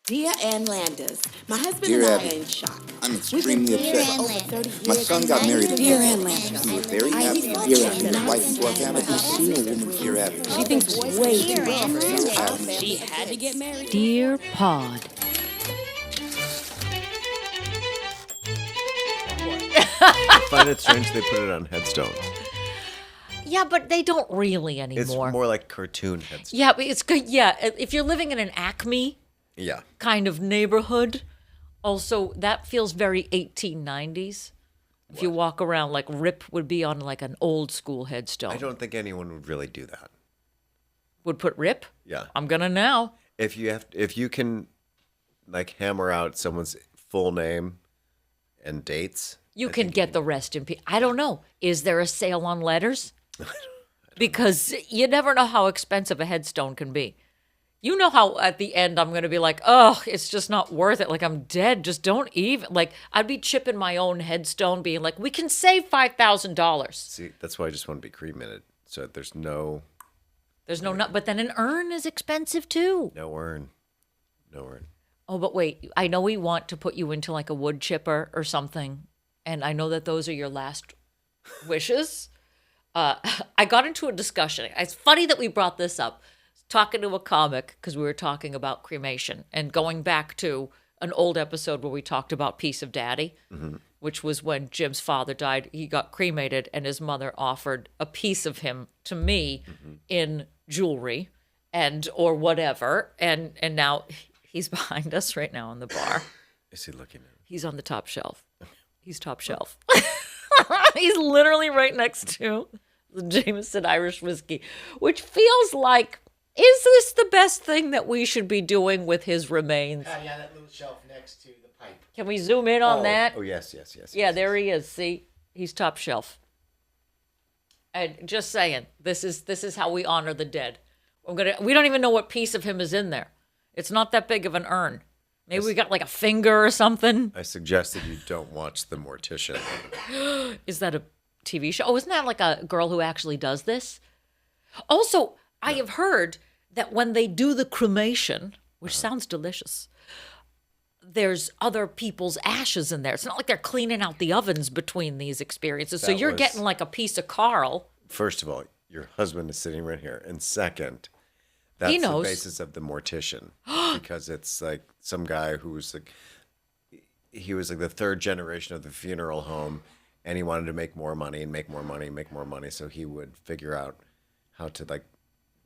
Dear Ann Landis, my husband Dear and I Abby, are in shock. I'm extremely upset. For over 30 years. My son got married in Dear April. Ann Landis. We were very I happy. thought Dear she Abby, was his wife into our family. She's She's a woman, Dear Abby. She thinks way too much of Dear herself. Abby. She had to get married. Dear Pod. I find it strange they put it on headstones. Yeah, but they don't really anymore. It's more like cartoon headstones. Yeah, but it's good. Yeah, if you're living in an Acme Yeah. kind of neighborhood, also that feels very 1890s. If you walk around, like Rip would be on like an old school headstone. I don't think anyone would really do that. Would put Rip? Yeah. I'm gonna now. If you can like hammer out someone's full name and dates, You can get the rest in peace. I don't know. Is there a sale on letters? Because you never know how expensive a headstone can be. You know how at the end I'm going to be like, oh, it's just not worth it. Like, I'm dead. Just don't even. Like, I'd be chipping my own headstone being like, we can save $5,000. See, that's why I just want to be cremated. So there's no But then an urn is expensive too. no urn. No urn. Oh, but wait. I know we want to put you into like a wood chipper or something. And I know that those are your last wishes. I got into a discussion. It's funny that we brought this up. Talking to a comic because we were talking about cremation and going back to an old episode where we talked about Piece of Daddy, which was when Jim's father died. He got cremated and his mother offered a piece of him to me in jewelry or whatever. And now he's behind us right now in the bar. Is he looking at? He's on the top shelf. He's top shelf. He's literally right next to the Jameson Irish whiskey, which feels like, is this the best thing that we should be doing with his remains? Yeah, that little shelf next to the pipe. Can we zoom in on that? Oh yes. Yeah, there he is. See, he's top shelf. And just saying, this is how we honor the dead. We don't even know what piece of him is in there. It's not that big of an urn. Maybe we got like a finger or something. I suggest that you don't watch The Mortician. Is that a TV show? Oh, isn't that like a girl who actually does this? Also, I have heard that when they do the cremation, which sounds delicious, there's other people's ashes in there. It's not like they're cleaning out the ovens between these experiences. So you're getting like a piece of Carl. First of all, your husband is sitting right here, and second, that's He knows. the basis of The Mortician because it's like some guy who was like he was like the third generation of the funeral home, and he wanted to make more money and make more money and make more money, so he would figure out how to like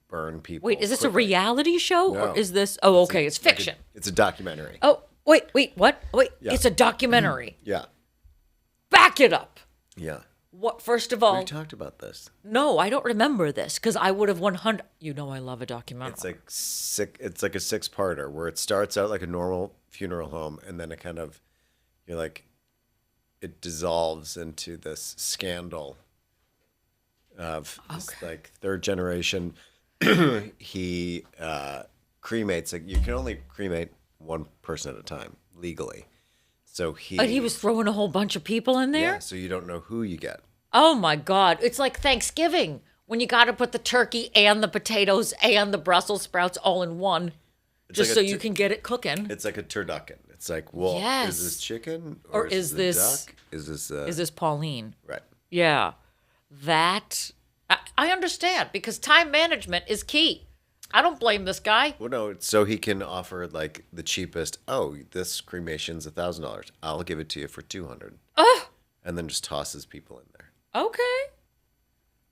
burn people. Wait, is this quickly. a reality show No. or is this? Oh, okay, it's fiction. It's a documentary. Oh, wait, what? Wait, Yeah. it's a documentary. Yeah, Back it up. yeah. What? First of all, We talked about this. no, I don't remember this because I would have 100. You know, I love a documentary. It's like It's like a six-parter where it starts out like a normal funeral home, and then it kind of, you're like, it dissolves into this scandal of this, like third generation. He cremates. Like you can only cremate one person at a time legally. So He was throwing a whole bunch of people in there? yeah. So you don't know who you get. Oh my God. It's like Thanksgiving when you got to put the turkey and the potatoes and the Brussels sprouts all in one It's just like so a you can get it cooking. It's like a turducken. It's like, well, Yes. is this chicken Or is it this- duck? Is this Is this Pauline? right? Yeah. I understand because time management is key. I don't blame this guy. Well, no, it's so he can offer like the cheapest. Oh, this cremation's $1,000. I'll give it to you for $200. And then just tosses people in there. Okay.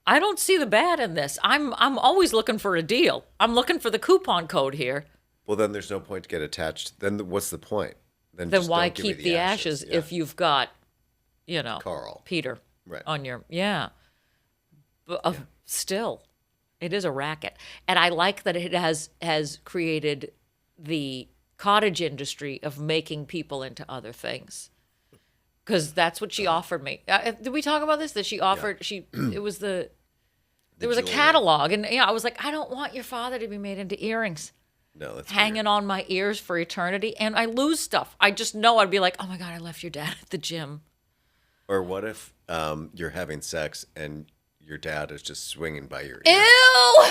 I don't see the bad in this. I'm always looking for a deal. I'm looking for the coupon code here. Well, then there's no point to get attached. Then what's the point? Then just why don't give me keep the ashes Yeah. if you've got, Carl. Peter Right. on your But still, it is a racket, and I like that it has created the cottage industry of making people into other things. Because that's what she offered me. Did we talk about this? That she offered it was there was a jewelry. catalog, and I was like, I don't want your father to be made into earrings. No, that's Hanging on my ears for eternity, and I lose stuff. I just know I'd be like, oh my God, I left your dad at the gym. Or what if you're having sex and your dad is just swinging by your ear? Ew!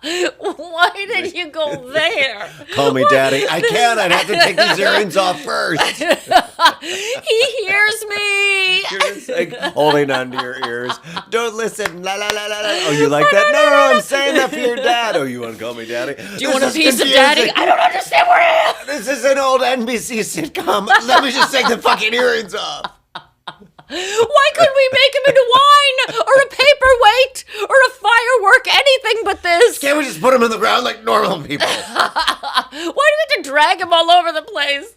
Why did you go there? Call me daddy. I can't. I'd have to take these earrings off first. He hears me. You're just like holding onto your ears. Don't listen. La la la la la. Oh, you like that? No, I'm saying that for your dad. Oh, you want to call me daddy? Do you want a piece of daddy? I don't understand where I am. This is an old NBC sitcom. Let me just take the fucking earrings off. Why couldn't we make him into wine or a paperweight or a firework? Anything but this. Can't we just put him in the ground like normal people? Why do we have to drag him all over the place?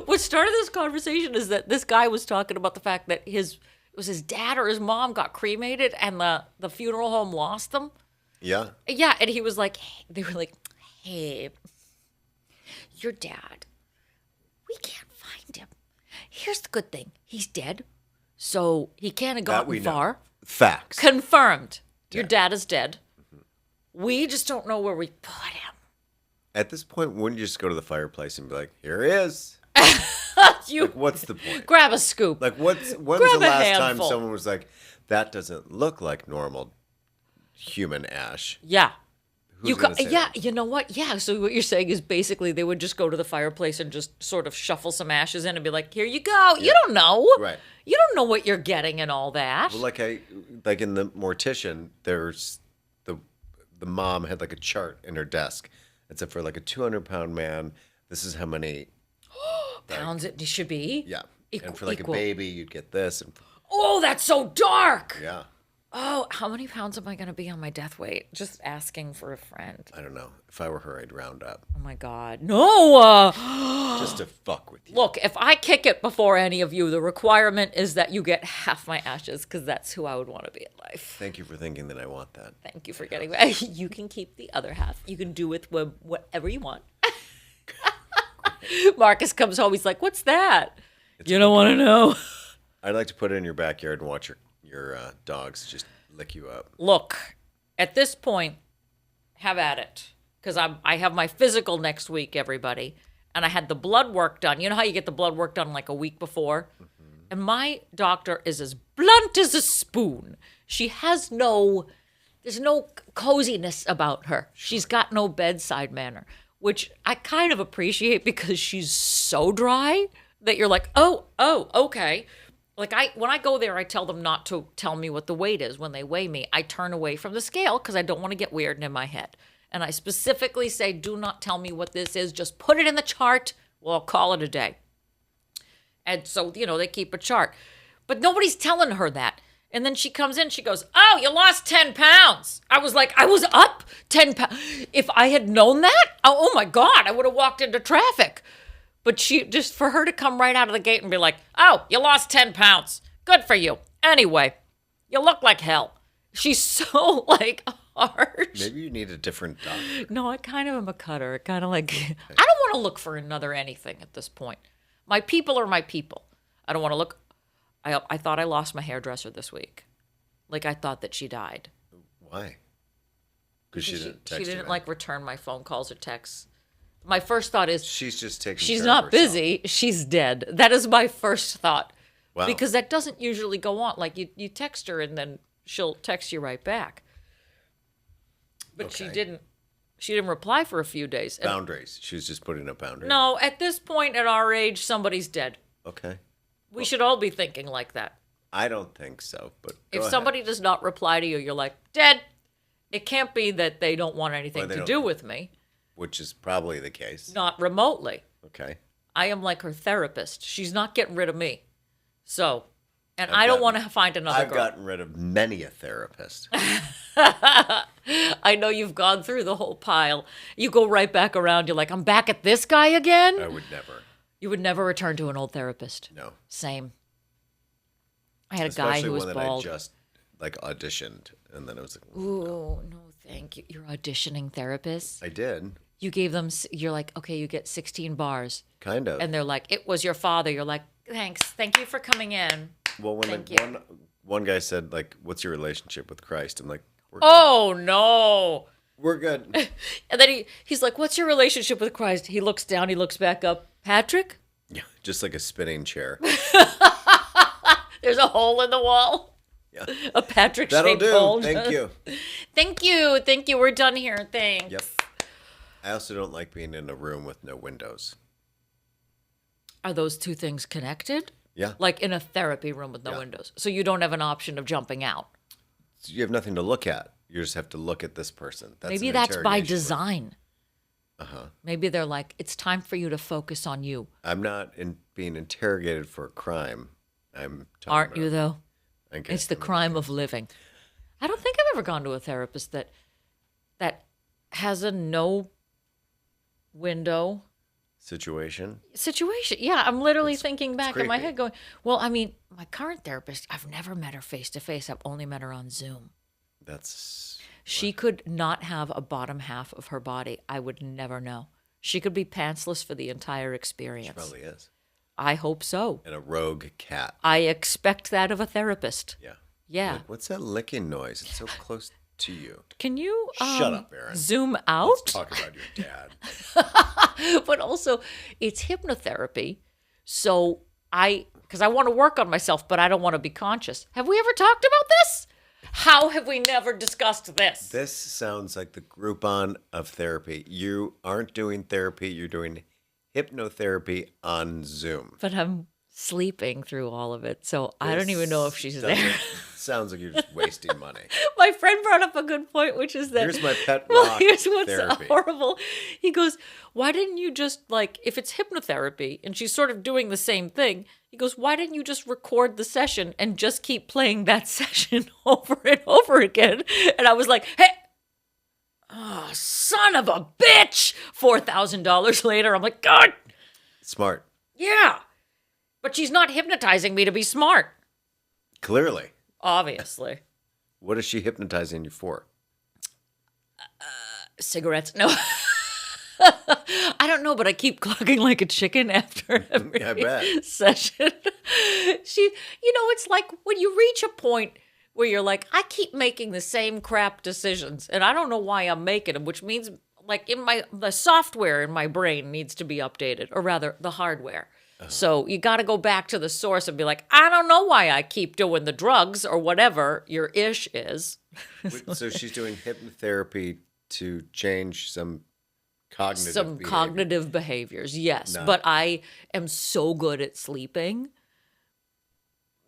What started this conversation is that this guy was talking about the fact that it was his dad or his mom got cremated and the funeral home lost them. Yeah. Yeah, and he was like, they were like, hey, your dad, we can't find him. Here's the good thing. He's dead, so he can't have That we gotten know. far. Facts. Confirmed. Your dad is dead. We just don't know where we put him. At this point, wouldn't you just go to the fireplace and be like, here he is? You Like, what's the point? grab a scoop. Like, when's Grab the a last time handful. someone was like, that doesn't look like normal human ash? Yeah. Who's gonna say Yeah, that? you know what? Yeah, so what you're saying is basically they would just go to the fireplace and just sort of shuffle some ashes in and be like, here you go. You don't know. Right. You don't know what you're getting and all that. Well, like in the mortician, there's the mom had like a chart in her desk. It said for like a 200-pound man, this is how many. Pounds it should be. Yeah. Equal, And for like equal. a baby, you'd get this. And Oh, that's so dark. yeah. Oh, how many pounds am I going to be on my death weight? Just asking for a friend. I don't know. If I were her, I'd round up Oh my God. No. just to fuck with you. Look, if I kick it before any of you, the requirement is that you get half my ashes because that's who I would want to be in life. Thank you for thinking that I want that. Thank you for getting that. You can keep the other half. You can do with whatever you want. Marcus comes home. He's like, what's that? You don't want to know. I'd like to put it in your backyard and watch your dogs just lick you up. Look, at this point, have at it. Because I have my physical next week, everybody. And I had the blood work done. You know how you get the blood work done like a week before? Mm-hmm. And my doctor is as blunt as a spoon. She has there's no coziness about her. She's got no bedside manner, which I kind of appreciate because she's so dry that you're like, oh, okay. Like when I go there, I tell them not to tell me what the weight is when they weigh me. I turn away from the scale because I don't want to get weird and in my head. And I specifically say, do not tell me what this is. Just put it in the chart. Well, I'll call it a day. And so, they keep a chart. But nobody's telling her that. And then she comes in, she goes, oh, you lost 10 pounds. I was like, I was up 10 pounds. If I had known that, oh my God, I would have walked into traffic. But just for her to come right out of the gate and be like, oh, you lost 10 pounds. Good for you. Anyway, you look like hell. She's so harsh. Maybe you need a different doctor. No, I kind of am a cutter. Kind of like, I don't want to look for another anything at this point. My people are my people. I don't want to look. I thought I lost my hairdresser this week. Like I thought that she died. Why? Because she didn't text She you didn't back. return my phone calls or texts. My first thought is She's just taking she's care of not herself. busy. She's dead. That is my first thought. Wow. Because that doesn't usually go on. Like you text her and then she'll text you right back. But she Okay. didn't. She didn't reply for a few days. And Boundaries. She was just putting up boundaries. no, at this point at our age, somebody's dead. Okay. We should all be thinking like that. I don't think so, but go If ahead. somebody does not reply to you, you're like, dead. It can't be that they don't want anything they to don't- do with me. Which is probably the case. Not remotely. Okay. I am like her therapist. She's not getting rid of me. So, and I've I don't gotten- want to find another I've girl. gotten rid of many a therapist. I know you've gone through the whole pile. You go right back around. You're like, I'm back at this guy again? I would never. You would never return to an old therapist. No. Same. I had a Especially guy who was one that bald. I just auditioned, and then it was like, Ooh, no, thank you. You're auditioning therapist. I did, You gave them, you're like, okay, you get 16 bars. kind of. And they're like, it was your father. You're like, thanks. Thank you for coming in. well, when thank like, you. one guy said like, "What's your relationship with Christ?" I'm like, "We're Oh, no. good. We're good." And then he's like, what's your relationship with Christ? He looks down. He looks back up. Patrick? Yeah, just like a spinning chair. There's a hole in the wall. A Patrick That'll shaped do. hole. Thank you. Thank you. We're done here. Thanks. Yep. I also don't like being in a room with no windows. Are those two things connected? Yeah. Like in a therapy room with no windows. So you don't have an option of jumping out. So you have nothing to look at. You just have to look at this person. Maybe an that's by interrogation room. design. Maybe they're like, it's time for you to focus on you. I'm not being interrogated for a crime. I'm talking Aren't about, you, though? I guess It's the I'm- crime of living. I don't think I've ever gone to a therapist that has a no window situation. situation. Yeah, I'm literally thinking back in my creepy. head going, well, I mean, my current therapist, I've never met her face to face. I've only met her on Zoom. That's She could not have a bottom half of her body. I would never know. She could be pantsless for the entire she experience. probably is. I hope so. And a rogue cat. I expect that of a therapist. Yeah. Yeah. Like, what's that licking noise? It's so close to you. Can you Shut up, Aaron. zoom Let's out? talk about your dad. But also, it's hypnotherapy. So because I want to work on myself, but I don't want to be conscious. Have we ever talked about this? How have we never discussed this? This sounds like the Groupon of therapy. You aren't doing therapy. You're doing hypnotherapy on Zoom. But I'm sleeping through all of it, so I don't even know if she's Doesn't- there. Sounds like you're just wasting money. My friend brought up a good point, which is that Here's my pet well, rock here's what's therapy. horrible. He goes, "Why didn't you just like if it's hypnotherapy and she's sort of doing the same thing?" He goes, "Why didn't you just record the session and just keep playing that session over and over again?" And I was like, "Hey, oh, son of a bitch!" $4,000 later, I'm like, "God, Smart. yeah," but she's not hypnotizing me to be smart, Clearly. obviously. What is she hypnotizing you for? Cigarettes? No. I don't know, but I keep clucking like a chicken after every I bet. session. It's like when you reach a point where you're like, I keep making the same crap decisions, and I don't know why I'm making them, which means like the software in my brain needs to be updated, or rather the hardware. So you got to go back to the source and be like, I don't know why I keep doing the drugs or whatever your ish is. So she's doing hypnotherapy to change some cognitive Some behavior. cognitive behaviors, yes. No. But I am so good at sleeping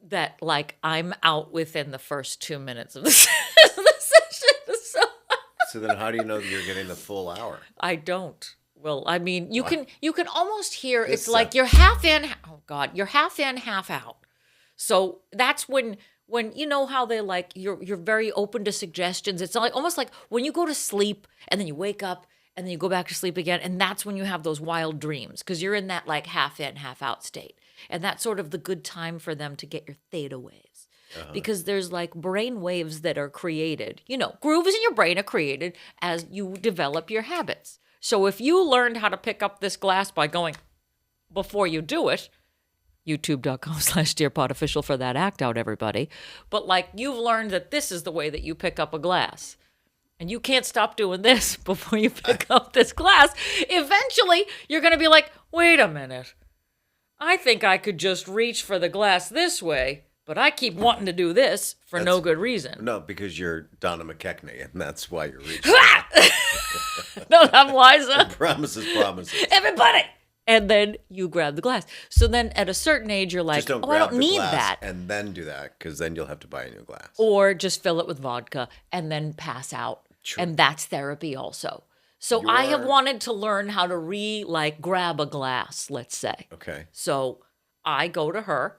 that, like, I'm out within the first 2 minutes of the session. So So then how do you know that you're getting the full hour? I don't. Well, I mean, you can almost hear This it's like sucks. you're half in. Oh God, you're half in, half out. So that's when you know how they like you're very open to suggestions. It's like almost like when you go to sleep and then you wake up and then you go back to sleep again, and that's when you have those wild dreams because you're in that like half in, half out state, and that's sort of the good time for them to get your theta waves. Because there's like brain waves that are created, grooves in your brain are created as you develop your habits. So if you learned how to pick up this glass by going before you do it, youtube.com/DearPodOfficial for that act out, everybody. But like you've learned that this is the way that you pick up a glass. And you can't stop doing this before you pick up this glass. Eventually, you're going to be like, wait a minute. I think I could just reach for the glass this way, but I keep wanting to do this for no good reason. No, because you're Donna McKechnie, and that's why you're reaching. No, I'm Liza. Promises. Everybody. And then you grab the glass. So then at a certain age, you're like, Just don't I grab don't the need glass that. and then do that, because then you'll have to buy a new glass. Or just fill it with vodka and then pass out. True. And that's therapy also. So I have wanted to learn how to grab a glass, let's say. Okay. So I go to her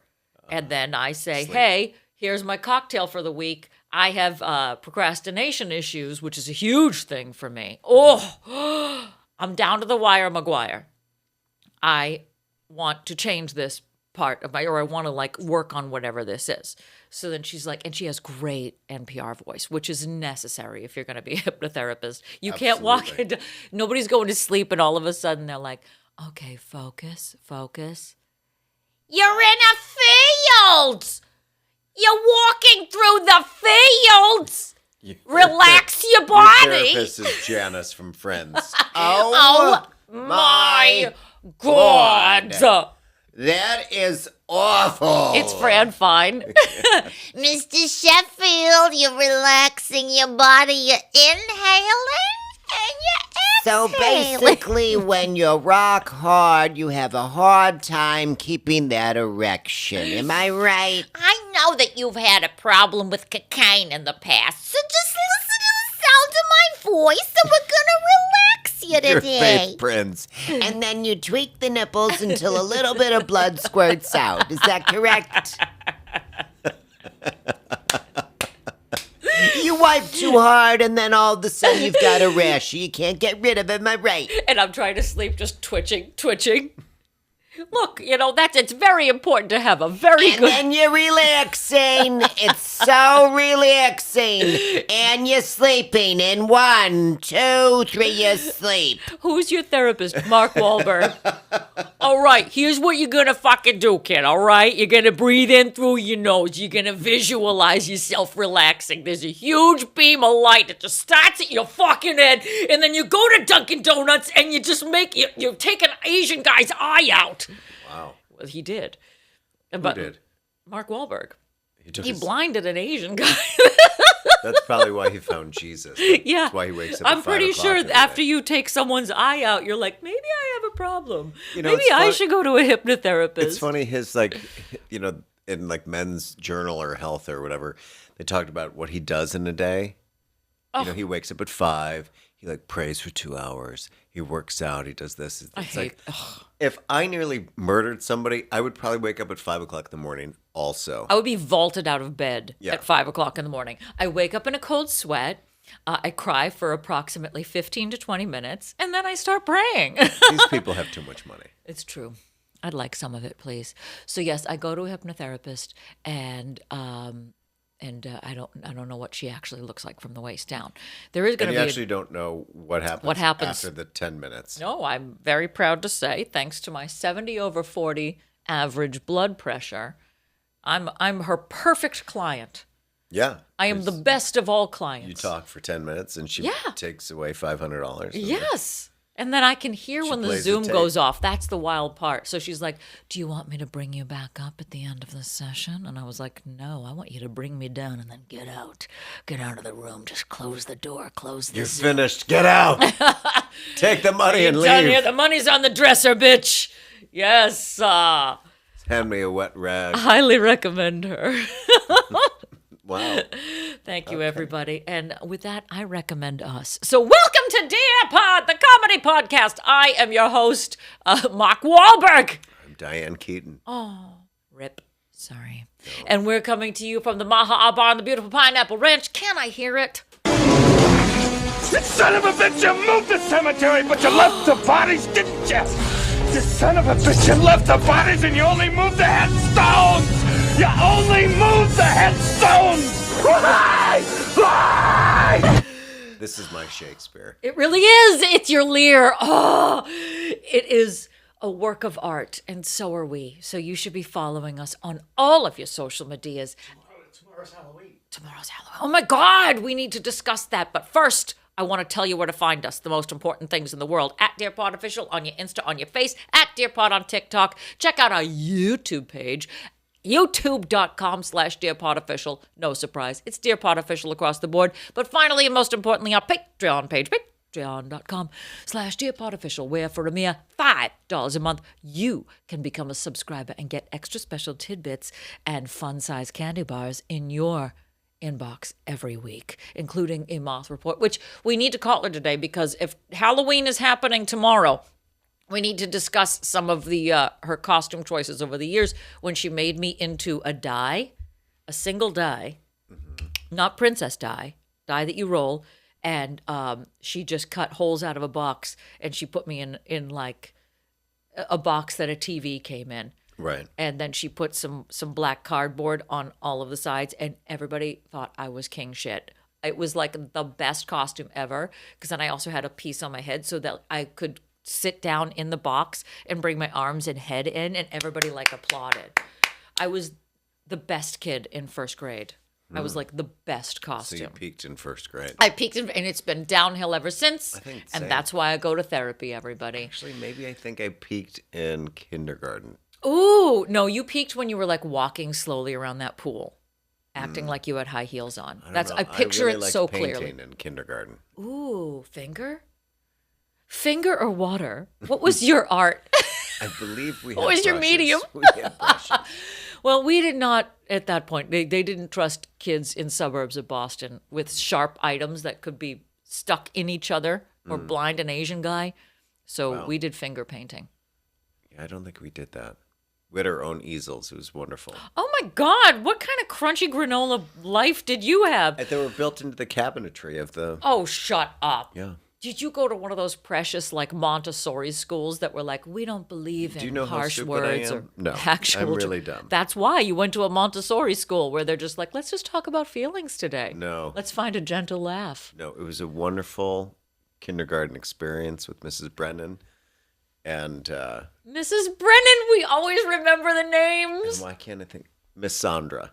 and then I say, sleep. hey, here's my cocktail for the week. I have procrastination issues, which is a huge thing for me. Oh, I'm down to the wire, McGuire. I want to change this part of or I want to work on whatever this is. So then she's like, and she has great NPR voice, which is necessary if you're going to be a hypnotherapist. You can't walk Absolutely. into, nobody's going to sleep and all of a sudden they're like, okay, focus. You're in a field. You're walking through the fields. Relax your Your body. therapist is Janice from Friends. Oh my God. That is off It's Fran Fine. Mr. Sheffield, you're relaxing your body, you're inhaling, and you're So exhaling. basically, when you're rock hard, you have a hard time keeping that erection. Am I right? I know that you've had a problem with cocaine in the past, so just listen to the sound of my voice, and we're gonna relax you Your today. faith prince. And then you tweak the nipples until a little bit of blood squirts out. Is that correct? You wipe too hard, and then all of a sudden you've got a rash. You can't get rid of it. Am I right? And I'm trying to sleep, just twitching. Look, it's very important to have a very And good. then you're relaxing. It's so relaxing. And you're sleeping. In 1, 2, 3, you sleep. Who's your therapist? Mark Wahlberg. All right, here's what you're gonna fucking do, kid. All right, you're gonna breathe in through your nose. You're gonna visualize yourself relaxing. There's a huge beam of light that just starts at your fucking head, and then you go to Dunkin' Donuts and you just you take an Asian guy's eye out. Wow. Well, he did. Who But did? Mark Wahlberg. Took He his- blinded an Asian guy. That's probably why he found Jesus. Yeah. That's why he wakes up I'm at 5 pretty o'clock sure every after day. you take someone's eye out, you're like, maybe I have a problem. You know, Maybe it's I fun- should go to a hypnotherapist. It's funny, his in like Men's Journal or Health or whatever, they talked about what he does in a day. Oh. He wakes up at 5, he prays for 2 hours, he works out, he does this. It's I hate. if I nearly murdered somebody, I would probably wake up at 5 o'clock in the morning also. I would be vaulted out of bed Yeah. at 5 o'clock in the morning. I wake up in a cold sweat. I cry for approximately 15 to 20 minutes, and then I start praying. These people have too much money. It's true. I'd like some of it, please. So yes, I go to a hypnotherapist, and I don't know what she actually looks like from the waist down. There is going And to you be actually don't know what happens, What happens. after the 10 minutes. No, I'm very proud to say, thanks to my 70/40 average blood pressure, I'm her perfect client. Yeah. I am the best of all clients. You talk for 10 minutes and she Yeah. takes away $500. Yes. And then I can hear when the plays the Zoom tape. goes off. That's the wild part. So she's like, "Do you want me to bring you back up at the end of the session?" And I was like, "No, I want you to bring me down and then get out. Get out of the room. Just close the door. Close the You're Zoom." finished. Get out. Take the money and Done here. leave. The money's on the dresser, bitch. Yes. Hand me a wet rag. Highly recommend her. Wow. Thank you, everybody. And with that, I recommend us. So welcome to Dear Pod, the comedy podcast. I am your host, Mark Wahlberg. I'm Diane Keaton. Rip. Sorry. And we're coming to you from the Maha Bar on the beautiful Pineapple Ranch. Can I hear it? You son of a bitch, you moved the cemetery, but you left the bodies, didn't you? You son of a bitch, you left the bodies and you only moved the headstones! You only moved the headstones! Why? Why? This is my Shakespeare. It really is. It's your Lear. Oh, it is a work of art, and so are we. So you should be following us on all of your social medias. Tomorrow's Halloween. Tomorrow's Halloween. Oh my God, we need to discuss that. But first, I want to tell you where to find us, the most important things in the world. At Dear Pod Official on your Insta, on your face. At Dear Pod on TikTok. Check out our YouTube page. YouTube.com/DearPodOfficial. No surprise. It's Dear Pod Official across the board. But finally, and most importantly, our Patreon page. Patreon.com/DearPodOfficial, where for a mere $5 a month, you can become a subscriber and get extra special tidbits and fun-sized candy bars in your inbox every week, including a moth report, which we need to call her today because if Halloween is happening tomorrow, we need to discuss some of the her costume choices over the years when she made me into a dye, a single dye, not princess dye that you roll, and she just cut holes out of a box and she put me in like a box that a TV came in. Right. And then she put some black cardboard on all of the sides, and everybody thought I was king shit. It was like the best costume ever, because then I also had a piece on my head so that I could sit down in the box and bring my arms and head in, and everybody like applauded. I was the best kid in first grade. I was like the best So costume. you peaked in first grade. I peaked in, and it's been downhill ever since. think And same. that's why I go to therapy, everybody. Actually, maybe I think I peaked in kindergarten. Ooh, no, you peaked when you were like walking slowly around that pool, acting like you had high heels on. I picture really it liked so painting clearly. in kindergarten. Ooh, finger? Finger or water? What was your art? I believe we. What had was your brushes. medium? We had brushes. Well, we did not at that point. They didn't trust kids in suburbs of Boston with sharp items that could be stuck in each other or blind an Asian guy. So Wow. we did finger painting. Yeah, I don't think we did that. We had our own easels. It was wonderful. Oh my God, what kind of crunchy granola life did you have? They were built into the cabinetry of the. Oh, shut up. Yeah. Did you go to one of those precious like Montessori schools that were like, we don't believe Do you in know how harsh stupid words I or am? No, actual? I'm really dumb. That's why you went to a Montessori school where they're just like, let's just talk about feelings today. No. Let's find a gentle laugh. No, it was a wonderful kindergarten experience with Mrs. Brennan. And Mrs. Brennan, we always remember the names. why can't I think? Miss Sandra.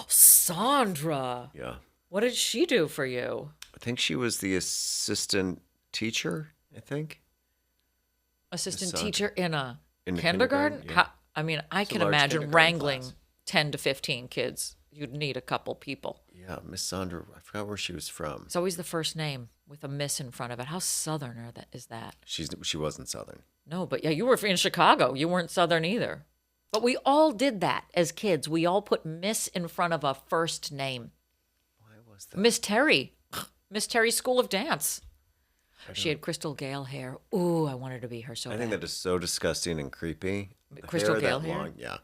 Sandra, Yeah. what did she do for you? I think she was the assistant teacher, I think. Assistant Sandra. teacher in a In the kindergarten? kindergarten, yeah. I mean, I It's a can large imagine kindergarten wrangling class. 10 to 15 kids. You'd need a couple people. Yeah, Miss Sandra. I forgot where she was from. It's always the first name with a miss in front of it. How southern is that? She wasn't Southern. No, but yeah, you were in Chicago. You weren't southern either. But we all did that as kids. We all put miss in front of a first name. Why was that? Miss Terry. Miss Terry's School of Dance. She had Crystal Gale hair. Ooh, I wanted to be her so I bad. think that is so disgusting and creepy. The Crystal Gale that hair? long, yeah,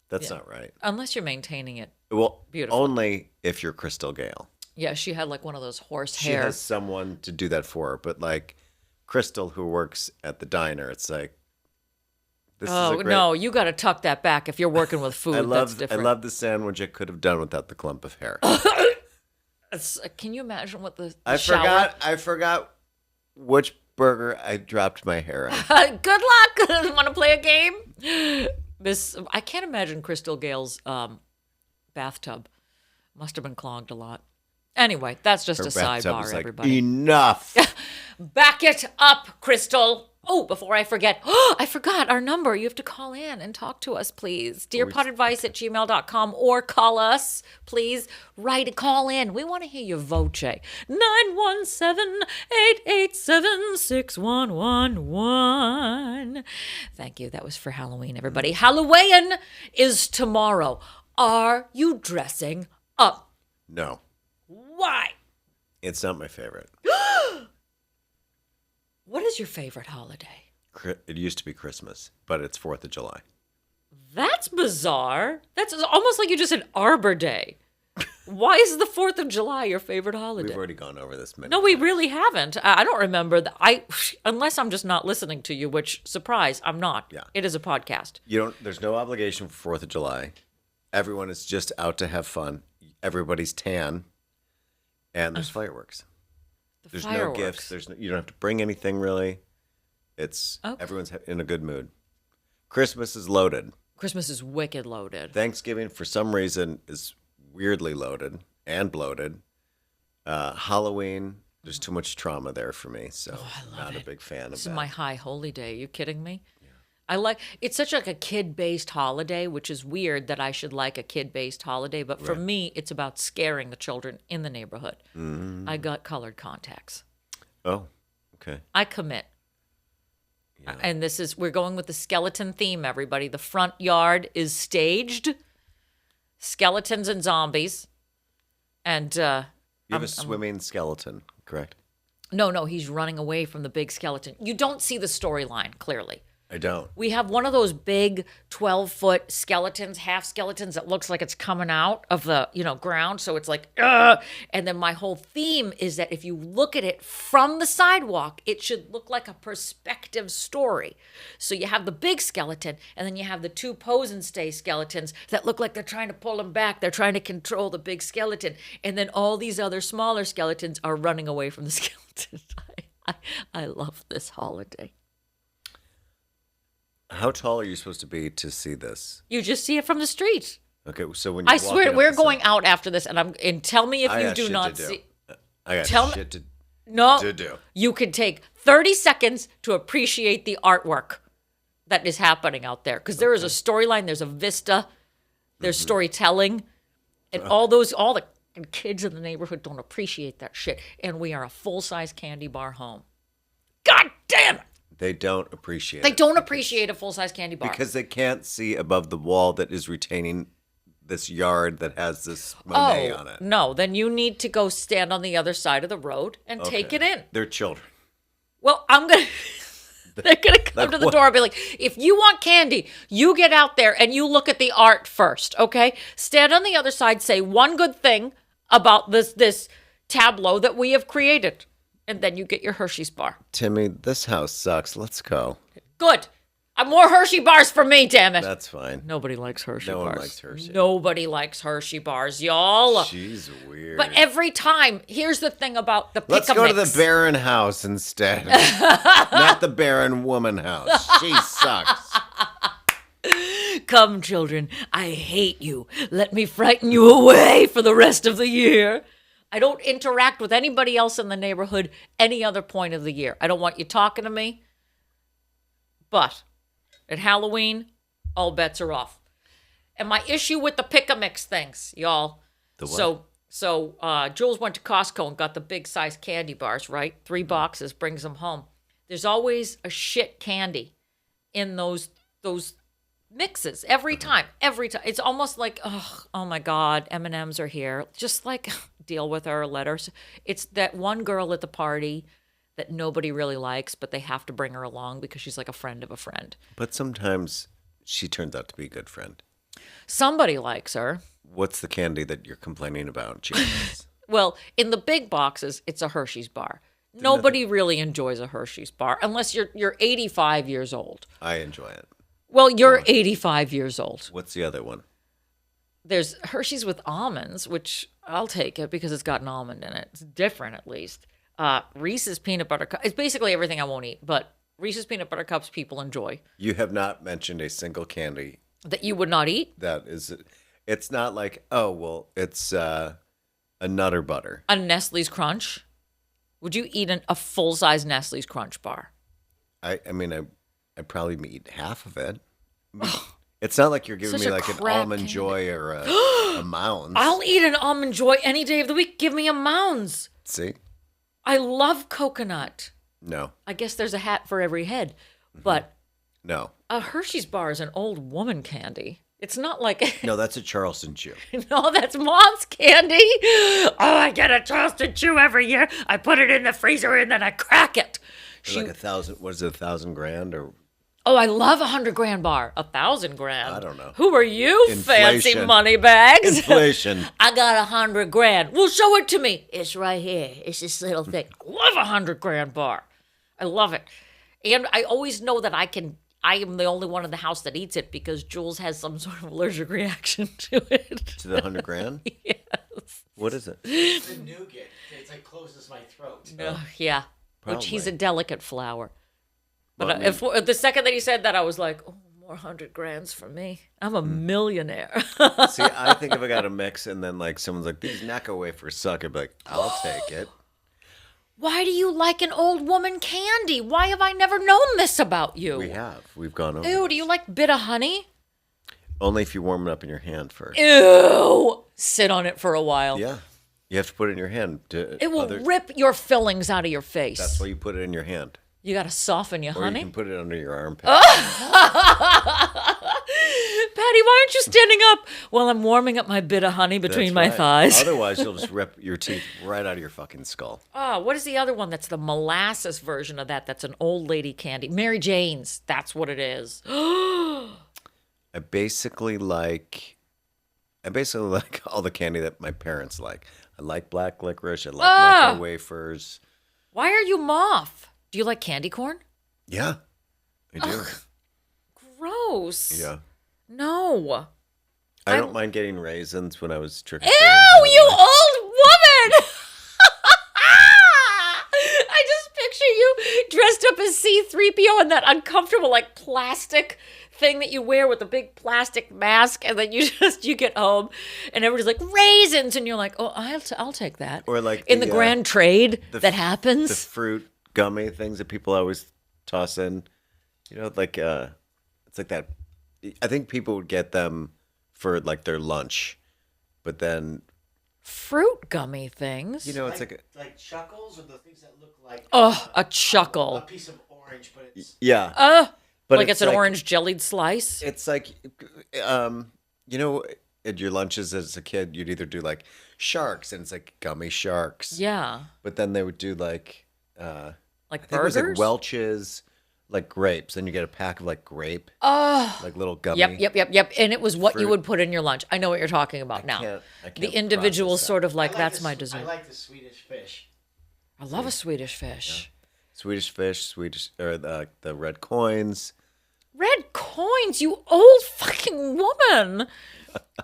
that's Yeah. not right. Unless you're maintaining it. Well, Beautiful. only if you're Crystal Gale. Yeah, she had like one of those horse She hair. has someone to do that for her, but like Crystal, who works at the diner, it's like this is Oh a great. no, you got to tuck that back if you're working with food. I that's love different. the sandwich I could have done without the clump of hair. Can you imagine what the I shower? forgot which burger I dropped my hair on. Good luck. Want to play a game? I can't imagine Crystal Gale's bathtub. Must have been clogged a lot. Anyway, that's just Her a bathtub sidebar, was like, everybody. enough. Back it up, Crystal. Oh, before I forget, I forgot our number. You have to call in and talk to us, please. Dearpodadvice@gmail.com or call us, please. Call in. We want to hear your voce. 917-887-6111. Thank you. That was for Halloween, everybody. Halloween is tomorrow. Are you dressing up? No, Why? it's not my favorite. What is your favorite holiday? It used to be Christmas, but it's 4th of July. That's bizarre. That's almost like you just said Arbor Day. Why is the 4th of July your favorite holiday? We've already gone over this many No, we times. really haven't. I don't remember that. Unless I'm just not listening to you, which, surprise, I'm not. Yeah. It is a podcast. There's no obligation for 4th of July. Everyone is just out to have fun. Everybody's tan. And there's fireworks. There's Fireworks. no gifts. You don't have to bring anything really. It's Okay. everyone's in a good mood. Christmas is loaded. Christmas is wicked loaded. Thanksgiving, for some reason, is weirdly loaded and bloated. Halloween, there's too much trauma there for me, so not a big fan of This that. is my high holy day. Are you kidding me? Yeah. It's such like a kid-based holiday, which is weird that I should like a kid-based holiday, but for me, it's about scaring the children in the neighborhood. I got colored contacts. Oh, okay. I commit. And we're going with the skeleton theme, everybody. The front yard is staged. Skeletons and zombies. And You have a swimming skeleton, correct? no, he's running away from the big skeleton. You don't see the storyline clearly. I don't. We have one of those big 12-foot skeletons, half skeletons that looks like it's coming out of the, ground. So it's like, ugh. And then my whole theme is that if you look at it from the sidewalk, it should look like a perspective story. So you have the big skeleton, and then you have the two pose and stay skeletons that look like they're trying to pull him back. They're trying to control the big skeleton. And then all these other smaller skeletons are running away from the skeleton. I love this holiday. How tall are you supposed to be to see this? You just see it from the street. Okay, so when you I swear we're going out after this, and tell me if I you got do shit not to do. see. I got Tell me- shit to No, to do. you could take 30 seconds to appreciate the artwork. that is happening out there because there is a storyline, there's a vista, there's storytelling, and all the kids in the neighborhood don't appreciate that shit. And we are a full-size candy bar home. God damn it! They don't appreciate They it. don't appreciate a full-size candy bar. Because they can't see above the wall that is retaining this yard that has this Monet on it. No, then you need to go stand on the other side of the road and take it in. They're children. Well, I'm going to... They're going to come Like to the what? door and be like, if you want candy, you get out there and you look at the art first, okay? Stand on the other side, say one good thing about this tableau that we have created, and then you get your Hershey's bar. Timmy, this house sucks. Let's go. Good. More Hershey bars for me, damn it. That's fine. Nobody likes Hershey No bars. one likes Hershey. Nobody likes Hershey bars, y'all. She's weird. But every time, here's the thing about the Let's go to Pick-a-Mix. the Barren house instead. Not the Barren woman house. She sucks. Come, children, I hate you. Let me frighten you away for the rest of the year. I don't interact with anybody else in the neighborhood any other point of the year. I don't want you talking to me. But at Halloween, all bets are off. And my issue with the Pick-a-Mix things, y'all. The what? So Jules went to Costco and got the big size candy bars, right? 3 boxes, brings them home. There's always a shit candy in those mixes every time. It's almost like, oh my God, M&Ms are here. Just like deal with her, let her. It's that one girl at the party that nobody really likes, but they have to bring her along because she's like a friend of a friend. But sometimes she turns out to be a good friend. Somebody likes her. What's the candy that you're complaining about, James? Well, in the big boxes, it's a Hershey's bar. Nobody really enjoys a Hershey's bar unless you're 85 years old. I enjoy it. Well, you're 85 years old. What's the other one? There's Hershey's with almonds, which I'll take it because it's got an almond in it. It's different, at least. Reese's peanut butter cup. It's basically everything I won't eat, but Reese's peanut butter cups people enjoy. You have not mentioned a single candy That you would not eat? that is. It's not like, oh, well, it's a Nutter Butter. A Nestle's Crunch? Would you eat a full-size Nestle's Crunch bar? I mean, I'd probably eat half of it. It's not like you're giving Such me a like an crap Almond candy. Joy or a Mounds. I'll eat an Almond Joy any day of the week. Give me a Mounds. See? I love coconut. No, I guess there's a hat for every head. But no. a Hershey's bar is an old woman candy. It's not like... No, that's a Charleston Chew. No, that's Mom's candy. Oh, I get a Charleston Chew every year. I put it in the freezer and then I crack it. Like 1,000, what is it, 1,000 grand or Oh, I love a 100 grand bar. 1,000 grand. I don't know. Who are you, fancy Inflation. money bags? inflation? I got 100 grand. Well, show it to me. It's right here. It's this little thing. Love a 100 grand bar. I love it. And I always know that I am the only one in the house that eats it because Jules has some sort of allergic reaction to it. To the 100 grand? Yes. What is it? It's the nougat. It's like closes my throat. Yeah. Which he's a Probably. delicate flower. But Well, I mean- if the second that he said that, I was like, oh, more 100 grands for me. I'm a millionaire. See, I think if I got a mix and then like someone's like, these Necco wafers suck, I'd be like, I'll take it. Why do you like an old woman candy? Why have I never known this about you? We have. We've gone over. Ew, this. do you like bit of honey? Only if you warm it up in your hand first. Ew. Sit on it for a while. Yeah. You have to put it in your hand. It will rip your fillings out of your face. That's why you put it in your hand. You got to soften your Or honey. you can put it under your armpit. Patty, why aren't you standing up? Well, I'm warming up my bit of honey between my That's right. thighs. Otherwise, you'll just rip your teeth right out of your fucking skull. Oh, what is the other one that's the molasses version of that? That's an old lady candy. Mary Jane's. That's what it is. I basically like all the candy that my parents like. I like black licorice. I like Necco wafers. Why are you moth? Do you like candy corn? Yeah, I do. Gross. Yeah. No. I don't mind getting raisins when I was trick or Ew, treating. you old woman! I just picture you dressed up as C-3PO in that uncomfortable, like, plastic thing that you wear with a big plastic mask, and then you get home, and everybody's like, raisins! And you're like, oh, I'll take that. Or like in the grand trade that happens. The fruit gummy things that people always toss in. You know, like It's like that. I think people would get them for like their lunch, but then Fruit gummy things. it's like chuckles or the things that look like Oh, a a chuckle. piece of orange, but it's yeah. But Like it's an orange jellied slice. It's like, at your lunches as a kid, you'd either do like sharks, and it's like gummy sharks. Yeah. But then they would do like, Like I think it was like burgers? Welch's, like grapes. Then you get a pack of like grape, Oh. like little gummy. Yep. And it was what you fruit. would put in your lunch. I know what you're talking about now. I can't The individual process that. sort of like, I like that's the my s- dessert. I like the Swedish fish. I love a Swedish fish. Swedish fish, or the red coins. Red coins, you old fucking woman.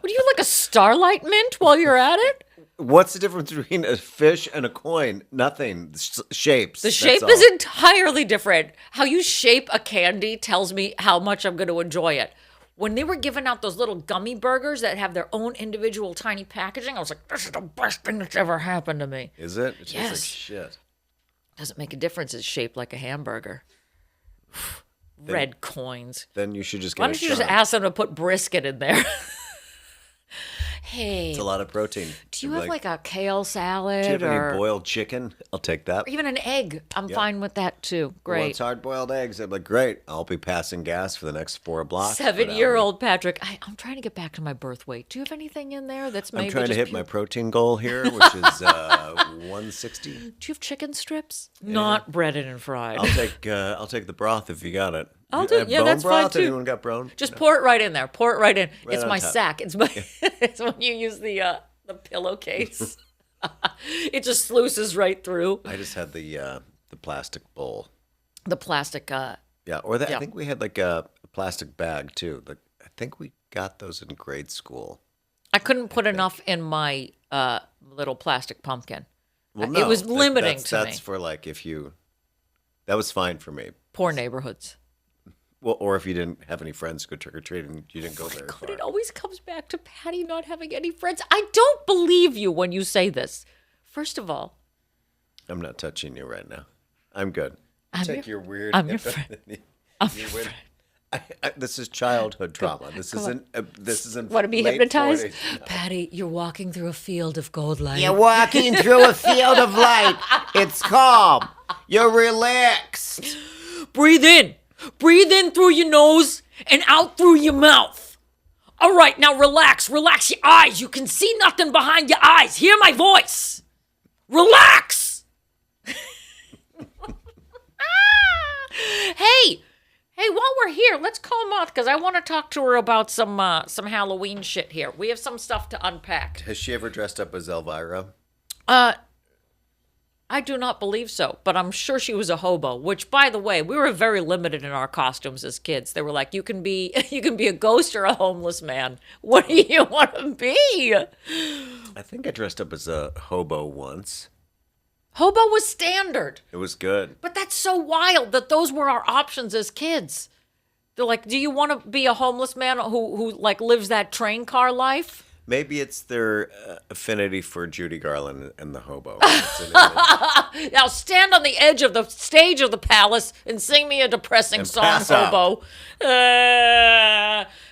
Would you like a Starlight mint while you're at it? What's the difference between a fish and a coin? Nothing. Shapes. The that's shape all. is entirely different. How you shape a candy tells me how much I'm going to enjoy it. When they were giving out those little gummy burgers that have their own individual tiny packaging, I was like, this is the best thing that's ever happened to me. Is it? It tastes like Yes. shit. Doesn't make a difference. It's shaped like a hamburger. Red coins. Then you should just get Why a don't you just shot. ask them to put brisket in there? Hey, It's a lot of protein. do you have like a kale salad do you have or any boiled chicken? I'll take that. even an egg? I'm fine with that too. Well, Great. it's hard-boiled eggs. I'm like, great. I'll be passing gas for the next 4 blocks. 7-year-old Patrick. I'm trying to get back to my birth weight. Do you have anything in there that's maybe I'm trying to just hit my protein goal here, which is 160. Do you have chicken strips? Not breaded and fried. I'll take the broth if you got it. I'll You do- have yeah, bone that's fine, broth? too. Anyone got bone? Just pour it right in there. Pour it right in. It's on my top. sack. It's my. It's when you use the pillowcase. It just sluices right through I just had the plastic bowl. the plastic. Yeah, or Yeah. I think we had like a plastic bag too. Like I think we got those in grade school. I couldn't put enough in my little plastic pumpkin. Well, It was no, limiting that's, to me. That's for like if you. That was fine for me. Poor neighborhoods. Well, or if you didn't have any friends go trick or treating, you didn't go very But far. it always comes back to Patty not having any friends. I don't believe you when you say this. First of all, I'm not touching you right now. I'm good. I'm Take your- your weird. I'm your friend. I'm your your weird- friend. this is childhood trauma. This isn't. This isn't. Want to be late hypnotized? 40s. No. Patty, you're walking through a field of gold light. You're walking through a field of light. It's calm. You're relaxed. Breathe in. Breathe in through your nose and out through your mouth. All right, now relax. Relax your eyes. You can see nothing behind your eyes. Hear my voice. Relax. Hey, while we're here, let's call Moth because I want to talk to her about some Halloween shit here. We have some stuff to unpack. Has she ever dressed up as Elvira? I do not believe so, but I'm sure she was a hobo, which by the way, we were very limited in our costumes as kids. They were like, you can be a ghost or a homeless man. What do you want to be? I think I dressed up as a hobo once. Hobo was standard. It was good. But that's so wild that those were our options as kids. They're like, do you want to be a homeless man who like lives that train car life? Maybe it's their affinity for Judy Garland and the hobo. It's an image. Now stand on the edge of the stage of the palace and sing me a depressing And song, pass out. hobo.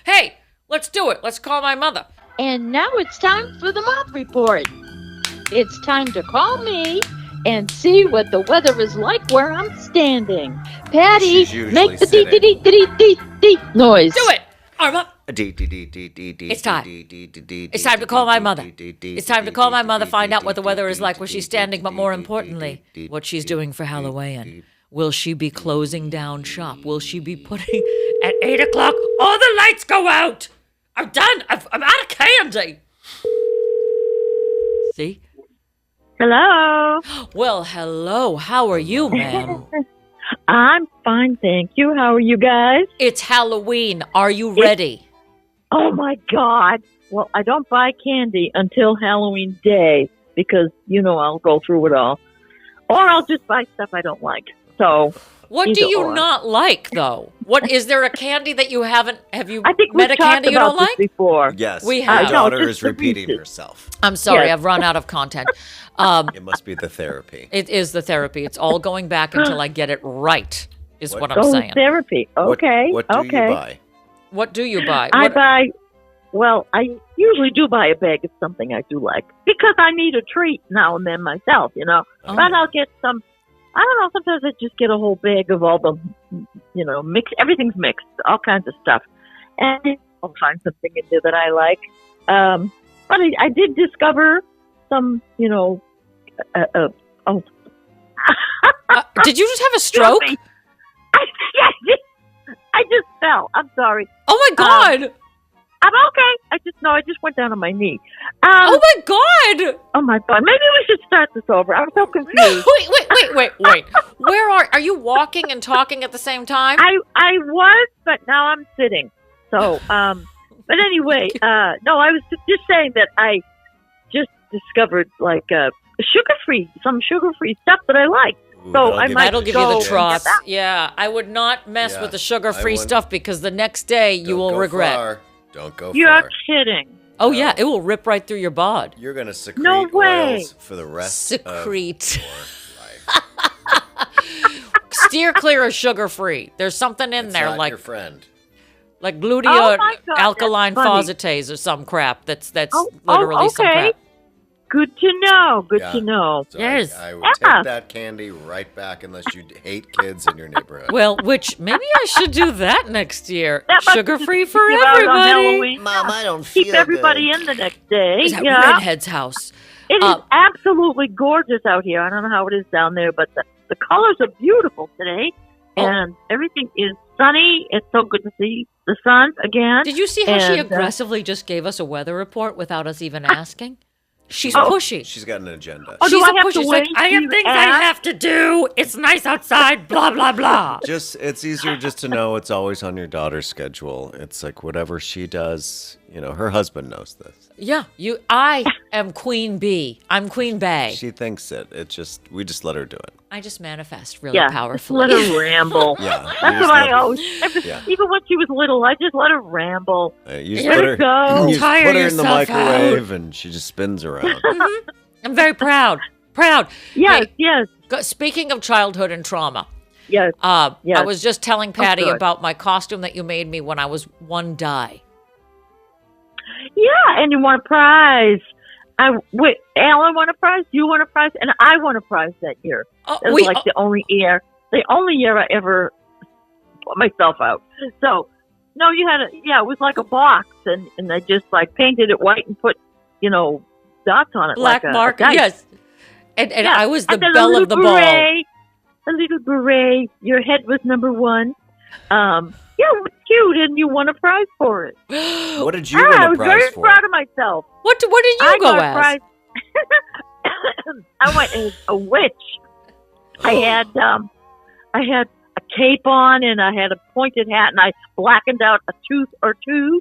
Hey, let's do it. Let's call my mother. And now it's time for the moth report. It's time to call me and see what the weather is like where I'm standing. Patty, She's usually make the dee sitting. dee dee dee dee dee noise. Do it. Arm up. It's It's time. It's time to call my mother. It's time to call my mother, find out what the weather is like where she's standing, but more importantly, what she's doing for Halloween. Will she be closing down shop? Will she be putting at 8 o'clock? All the lights go out. I'm done. I'm out of candy. See? Hello. Well, hello. How are you, ma'am? I'm fine, thank you. How are you guys? It's Halloween. Are you ready? Oh my God. Well, I don't buy candy until Halloween Day because, I'll go through it all. Or I'll just buy stuff I don't like. So, What either do you or. not like, though? What is there a candy that you haven't? Have you I think met we've a candy talked you don't about this like? before. Yes, We her have. No, daughter just is the repeating Reese's. herself. I'm sorry, Yes. I've run out of content. It must be the therapy. It is the therapy. It's all going back until I get it right, is what I'm Oh, saying. therapy. Okay. What do okay. you buy? What do you buy? I What- buy. Well, I usually do buy a bag of something I do like because I need a treat now and then myself, you know. Oh. But I'll get some. I don't know. Sometimes I just get a whole bag of all the, mix. Everything's mixed, all kinds of stuff, and I'll find something in there that I like. But I did discover some, did you just have a stroke? I just fell. I'm sorry. Oh my God! I'm okay. I just went down on my knee. Oh my God! Oh my God. Maybe we should start this over. I'm so confused. Wait. Where are you walking and talking at the same time? I was, but now I'm sitting. So, but anyway, no, I was just saying that I just discovered like some sugar-free stuff that I like. Ooh, So I might That'll give you go the and get trots. that. Yeah, I would not mess Yeah, with the I sugar-free wouldn't- stuff because the next day you will regret. Far. Don't go You're far. kidding. Oh yeah, it will rip right through your bod. You're gonna secrete No way. oils for the rest Secrete. of your life. Steer clear of sugar-free. There's something in It's there not like your friend. like Oh gluteal my God, alkaline that's funny. phosphatase or some crap. That's Oh, literally some okay. crap. Good to know. Good Yeah. to know. So Yes. I would Yeah. take that candy right back unless you hate kids in your neighborhood. Well, which maybe I should do that next year. That must Sugar-free just for give out on everybody. Halloween. Mom, I don't feel Keep everybody good. in the next day. Is that Yeah. Redhead's house? It is Uh, absolutely gorgeous out here. I don't know how it is down there, but the colors are beautiful today, Oh. and everything is sunny. It's so good to see the sun again. Did you see how she And, aggressively just gave us a weather report without us even asking? She's Oh. pushy. She's got an agenda. Oh, do She's I a have pushy. to She's like, wait I have to things I ask? have to do. It's nice outside. Blah blah blah. It's easier just to know it's always on your daughter's schedule. It's like whatever she does, her husband knows this. Yeah, I am Queen Bee. I'm Queen Bay. She thinks it. We just let her do it. I just manifest really Yeah, just powerfully. let her ramble. Yeah. That's what I always. Yeah. Even when she was little, I just let her ramble. You just Let put her her, go. you just Tire put her in the yourself microwave and she just spins around. I'm very proud. Proud. Yes, Hey, yes, speaking of childhood and trauma, yes. Yes. I was just telling Patty good. about my costume that you made me when I was one die. Yeah, and you want a prize. Alan won a prize, you won a prize, and I won a prize that year. It was like the only year I ever put myself out. So, no, you had it was like a box, and I just like painted it white and put, dots on it. black like marker. a dice. Yes. And Yeah. I was the And then a belle little of the ball. beret, a little beret. Your head was number one. Yeah, it was cute, and you won a prize for it. What did you I win a was prize very for? proud of myself. What did you I go got a as? prize. I went as a witch. I had a cape on, and I had a pointed hat, and I blackened out a tooth or two.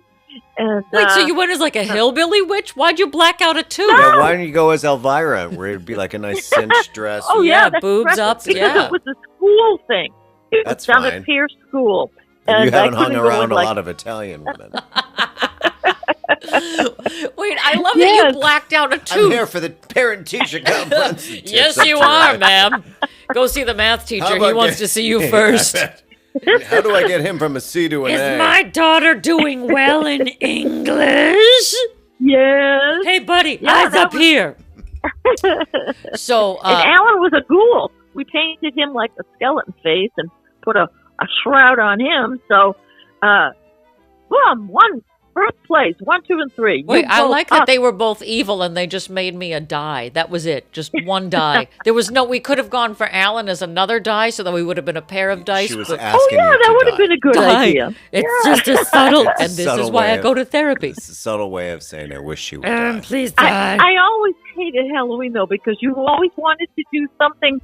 And Wait, so you went as like a hillbilly witch? Why'd you black out a tooth? Yeah, why don't you go as Elvira, where it'd be like a nice cinched dress? Oh Yeah, yeah, that's boobs impressive, up, because yeah. it was a school thing. It That's was down fine. at Pierce School. And you I haven't hung couldn't go around in, a like- lot of Italian women. Wait, I love that Yes. you blacked out a I'm tooth. here for the parent-teacher conference. Yes, you are, ma'am. Go see the math How teacher. He about wants get- to see you Yeah, I first. bet. How do I get him from a C to an Is A? my daughter doing well in English? Yes. Hey, buddy, Yeah, eyes that up was- here. So, And Alan was a ghoul. We painted him like a skeleton face and put a shroud on him. So, boom, first place, 1, 2, and 3. wait, You I both like that up. they were both evil and they just made me a die. That was it, just one die. We could have gone for Alan as another die, so that we would have been a pair of dice. She was but asking Oh yeah, you that to would have die. been a good die. idea. It's just a subtle, and this is Subtle why way I of- go to therapy. It's a subtle way of saying I wish you would die. Please die. I always hated Halloween though, because you always wanted to do something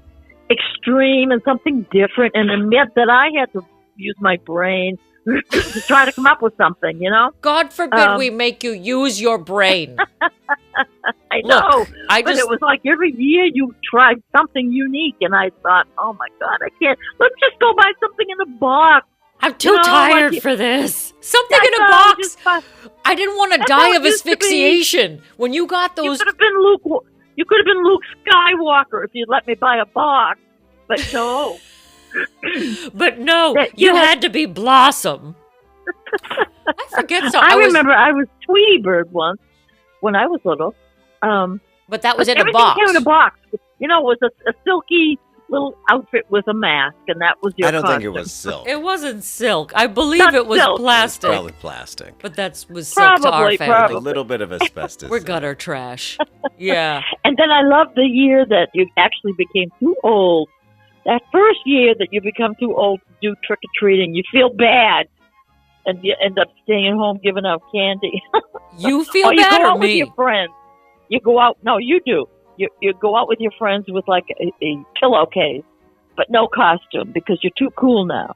extreme and something different, and it meant that I had to use my brain to try to come up with something. God forbid we make you use your brain. I Look, know, I but just it was like every year you tried something unique, and I thought, oh my God, I can't. Let's just go buy something in a box. I'm too No, tired like- for this. Something in a That's box. just fun. I didn't want to That's die how it of used to be. asphyxiation. When you got You those, could have been Luke. You could have been Luke Skywalker if you'd let me buy a box. But no. but no, That- you yeah. had to be Blossom. I forget. So I remember I was Tweety Bird once when I was little. But that was in a everything box. came in a box. You know, it was a silky little outfit with a mask, and that was your I don't think it costume. was silk. It wasn't silk. I believe Not it was silk. plastic. Probably plastic. But that was silk to our Probably, family. A probably. little bit of asbestos. We're in it. gutter trash. Yeah. And then I loved the year that you actually became too old. That first year that you become too old to do trick-or-treating, you feel bad, and you end up staying at home giving out candy. You feel or you bad go or out with me? your friends. You go out. No, you do. You go out with your friends with like a pillowcase, but no costume because you're too cool now,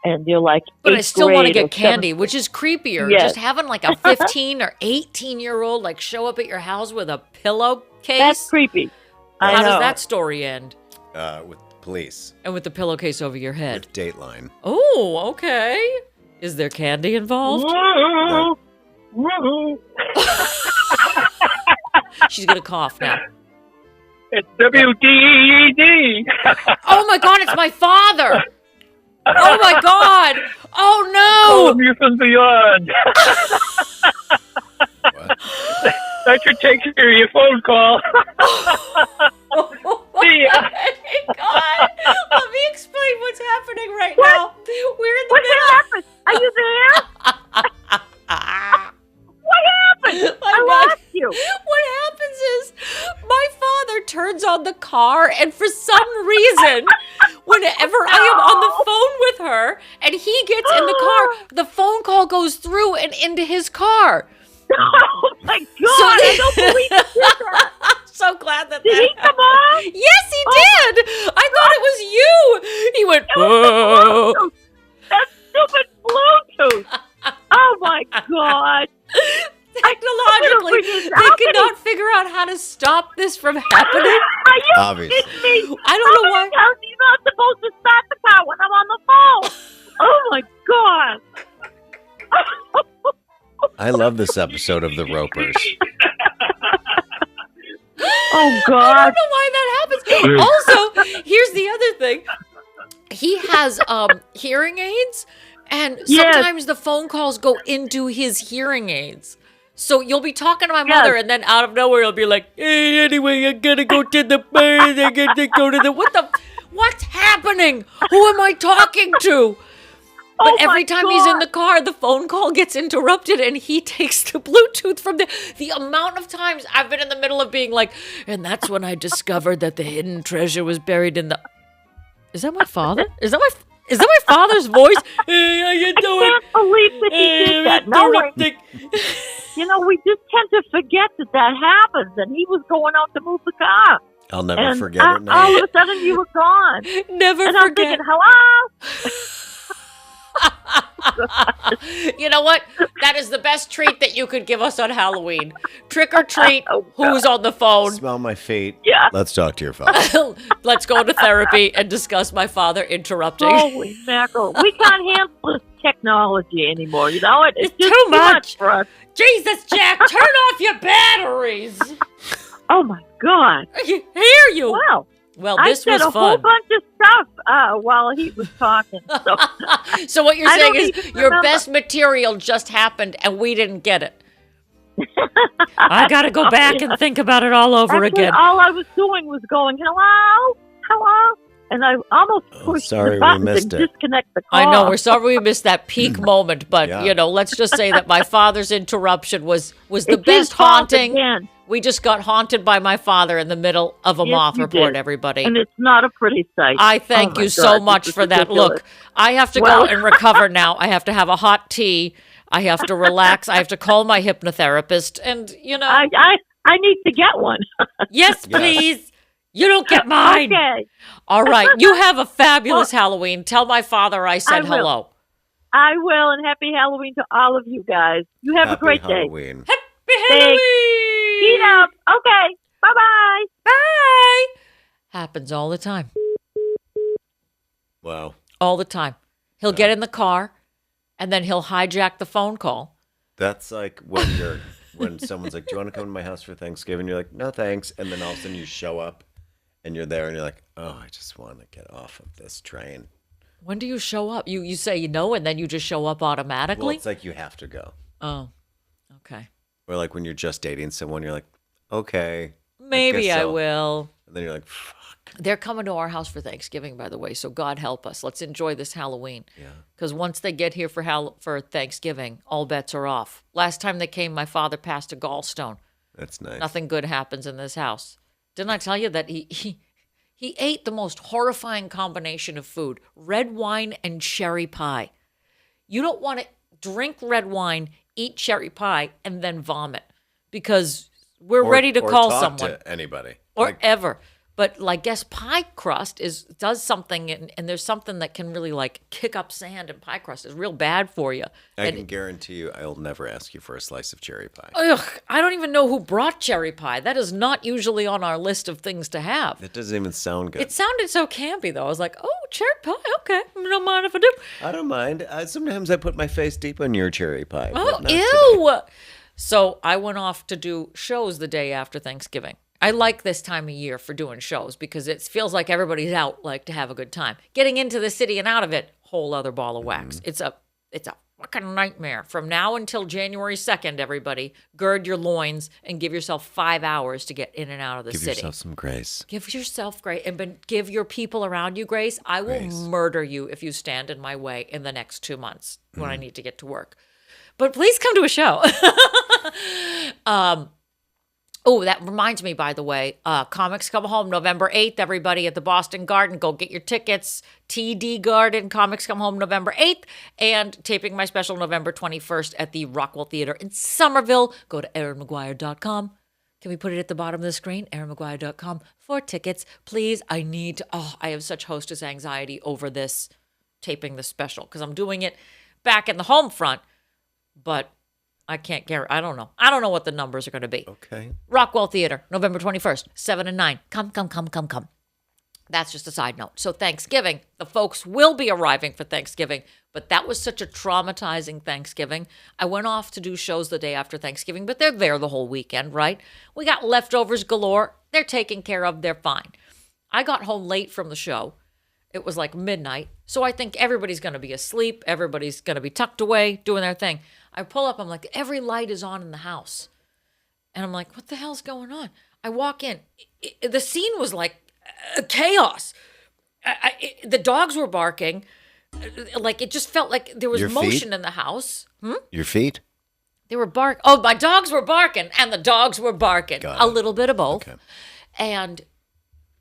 and you're like. But I still want to get candy, seventh. which is creepier. Yes. Just having like a 15 or 18-year-old like show up at your house with a pillowcase. That's creepy. I How know. does that story end? With police. And with the pillowcase over your head. With Dateline. Oh, okay. Is there candy involved? She's gonna cough now. It's WDED. Oh my God! It's my father. Oh my God! Oh no! you from beyond. What? That should take care of your phone call. See ya. Oh my God! Let me explain what's happening right now. We're in the What middle. happened? Are you there? What happened? I lost you. What happens is my father turns on the car, and for some reason, whenever I am on the phone with her and he gets in the car, the phone call goes through and into his car. Oh my God! I don't believe you did that. I'm so glad that Did that he come on? Yes, he did. I thought it was you. He went, "Whoa." Bluetooth. That stupid Bluetooth. Oh my God! Technologically, they cannot figure out how to stop this from happening. Are you Obviously. kidding me? I don't know why. How you're not supposed to start the car when I'm on the phone? Oh my God! I love this episode of The Ropers. Oh I God! don't know why that happens. Also, here's the other thing. He has hearing aids, and Yes. sometimes the phone calls go into his hearing aids. So you'll be talking to my Yes. mother, and then out of nowhere, you'll be like, "Hey, anyway, I gotta go to the bar. I gotta go to the what's happening? Who am I talking to?" But Oh, every my time he's in God. the car, the phone call gets interrupted and he takes the Bluetooth from the amount of times I've been in the middle of being like, and that's when I discovered that the hidden treasure was buried in the. Is that my father? Is that my father's voice? Hey, how you I doing? can't believe that he did that. No, Interrupting. you know, we just tend to forget that happens. And he was going out to move the car. I'll never And forget it all now. of a sudden, you were gone. Never And I'm forget. thinking, hello? You know what? That is the best treat that you could give us on Halloween. Trick or treat. Oh, Who's on the phone? Smell my feet. Yeah. Let's talk to your father. Let's go to therapy and discuss my father interrupting. Holy mackerel. We can't handle this technology anymore. You know, it's just too much. for us. Jesus, Jack, turn off your batteries. Oh, my God. I can hear you. Wow. Well, I this said was a whole fun. bunch of stuff while he was talking. So So what you're I saying don't is even your remember. best material just happened and we didn't get it. I got to go back and think about it all over actually, again. all I was doing was going, hello, hello. And I almost pushed sorry we the button missed to it. disconnect the call. I know we're sorry we missed that peak moment, but Yeah. you know, let's just say that my father's interruption was the It's his best fault haunting. again. We just got haunted by my father in the middle of a Yes, moth you report, did. everybody. And it's not a pretty sight. I thank Oh, my you God, so this much is for that. ridiculous. Look, I have to Well- go and recover now. I have to have a hot tea. I have to relax. I have to call my hypnotherapist. And, you know, I need to get one. yes, please. You don't get mine. Okay. All right. You have a fabulous Halloween. Tell my father I said I will. hello. I will, and happy Halloween to all of you guys. You have Happy a great day. Halloween. Happy Halloween. Eat up. Okay. Bye-bye. Bye. Happens all the time. Wow. All the time. He'll get in the car and then he'll hijack the phone call. That's like when someone's like, "Do you want to come to my house for Thanksgiving?" You're like, "No, thanks." And then all of a sudden you show up and you're there and you're like, "Oh, I just want to get off of this train." When do you show up? You say no, and then you just show up Well, automatically? it's like you have to go. Oh, okay. Or like when you're just dating someone, you're like, okay. Maybe guess I so. will. And then you're like, fuck. They're coming to our house for Thanksgiving, by the way. So God help us. Let's enjoy this Halloween. Yeah. Because once they get here for Thanksgiving, all bets are off. Last time they came, my father passed a gallstone. That's nice. Nothing good happens in this house. Didn't I tell you that he ate the most horrifying combination of food: red wine and cherry pie. You don't want to drink red wine, eat cherry pie, and then vomit, because we're ready to or call talk someone. to anybody. Or Like, ever. But I guess pie crust does something, and there's something that can really like kick up sand, and pie crust is real bad for you. I And can guarantee you I'll never ask you for a slice of cherry pie. ugh, I don't even know who brought cherry pie. That is not usually on our list of things to have. It doesn't even sound good. It sounded so campy though. I was like, oh, cherry pie, okay, don't mind if I do. I don't mind. Sometimes I put my face deep on your cherry pie. but Oh, not today. ew. So I went off to do shows the day after Thanksgiving. I like this time of year for doing shows because it feels like everybody's out like to have a good time. Getting into the city and out of it, whole other ball of wax. It's a fucking nightmare. From now until January 2nd, everybody, gird your loins and give yourself 5 hours to get in and out of the Give city. yourself some grace. Give yourself grace, and give your people around you grace. I will Grace. murder you if you stand in my way in the next 2 months when I need to get to work. But please come to a show. Oh, that reminds me, by the way, Comics Come Home November 8th, everybody at the Boston Garden. Go get your tickets. TD Garden, Comics Come Home November 8th, and taping my special November 21st at the Rockwell Theater in Somerville. Go to erinmaguire.com. Can we put it at the bottom of the screen? erinmaguire.com for tickets. Please, I have such hostess anxiety over this, taping the special, because I'm doing it back in the home front, but I can't guarantee. I don't know. I don't know what the numbers are going to be. Okay. Rockwell Theater, November 21st, 7 and 9. Come. That's just a side note. So Thanksgiving, the folks will be arriving for Thanksgiving, but that was such a traumatizing Thanksgiving. I went off to do shows the day after Thanksgiving, but they're there the whole weekend, right? We got leftovers galore. They're taken care of. They're fine. I got home late from the show. It was like midnight. So I think everybody's going to be asleep. Everybody's going to be tucked away, doing their thing. I pull up. I'm like, every light is on in the house. And I'm like, what the hell's going on? I walk in. The scene was like chaos. The dogs were barking. Like, it just felt like there was Your feet? motion in the house. Your feet? They were barking. Oh, my dogs were barking, and the dogs were barking. Got A it. little bit of both. Okay. And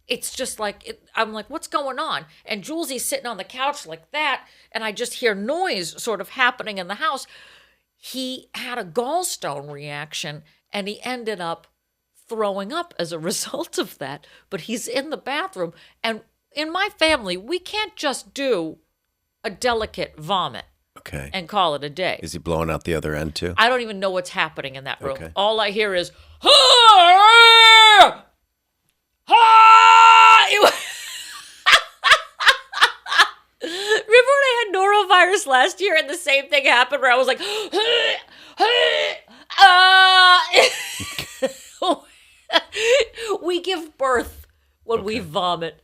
it's just like, I'm like, what's going on? And Julesie's sitting on the couch like that, and I just hear noise sort of happening in the house. He had a gallstone reaction, and he ended up throwing up as a result of that. But he's in the bathroom, and in my family, we can't just do a delicate vomit Okay. and call it a day. Is he blowing out the other end too? I don't even know what's happening in that room. Okay. All I hear is, ah! Ah! It was- Remember when I had norovirus last year and the same thing happened where I was like, we give birth when we vomit.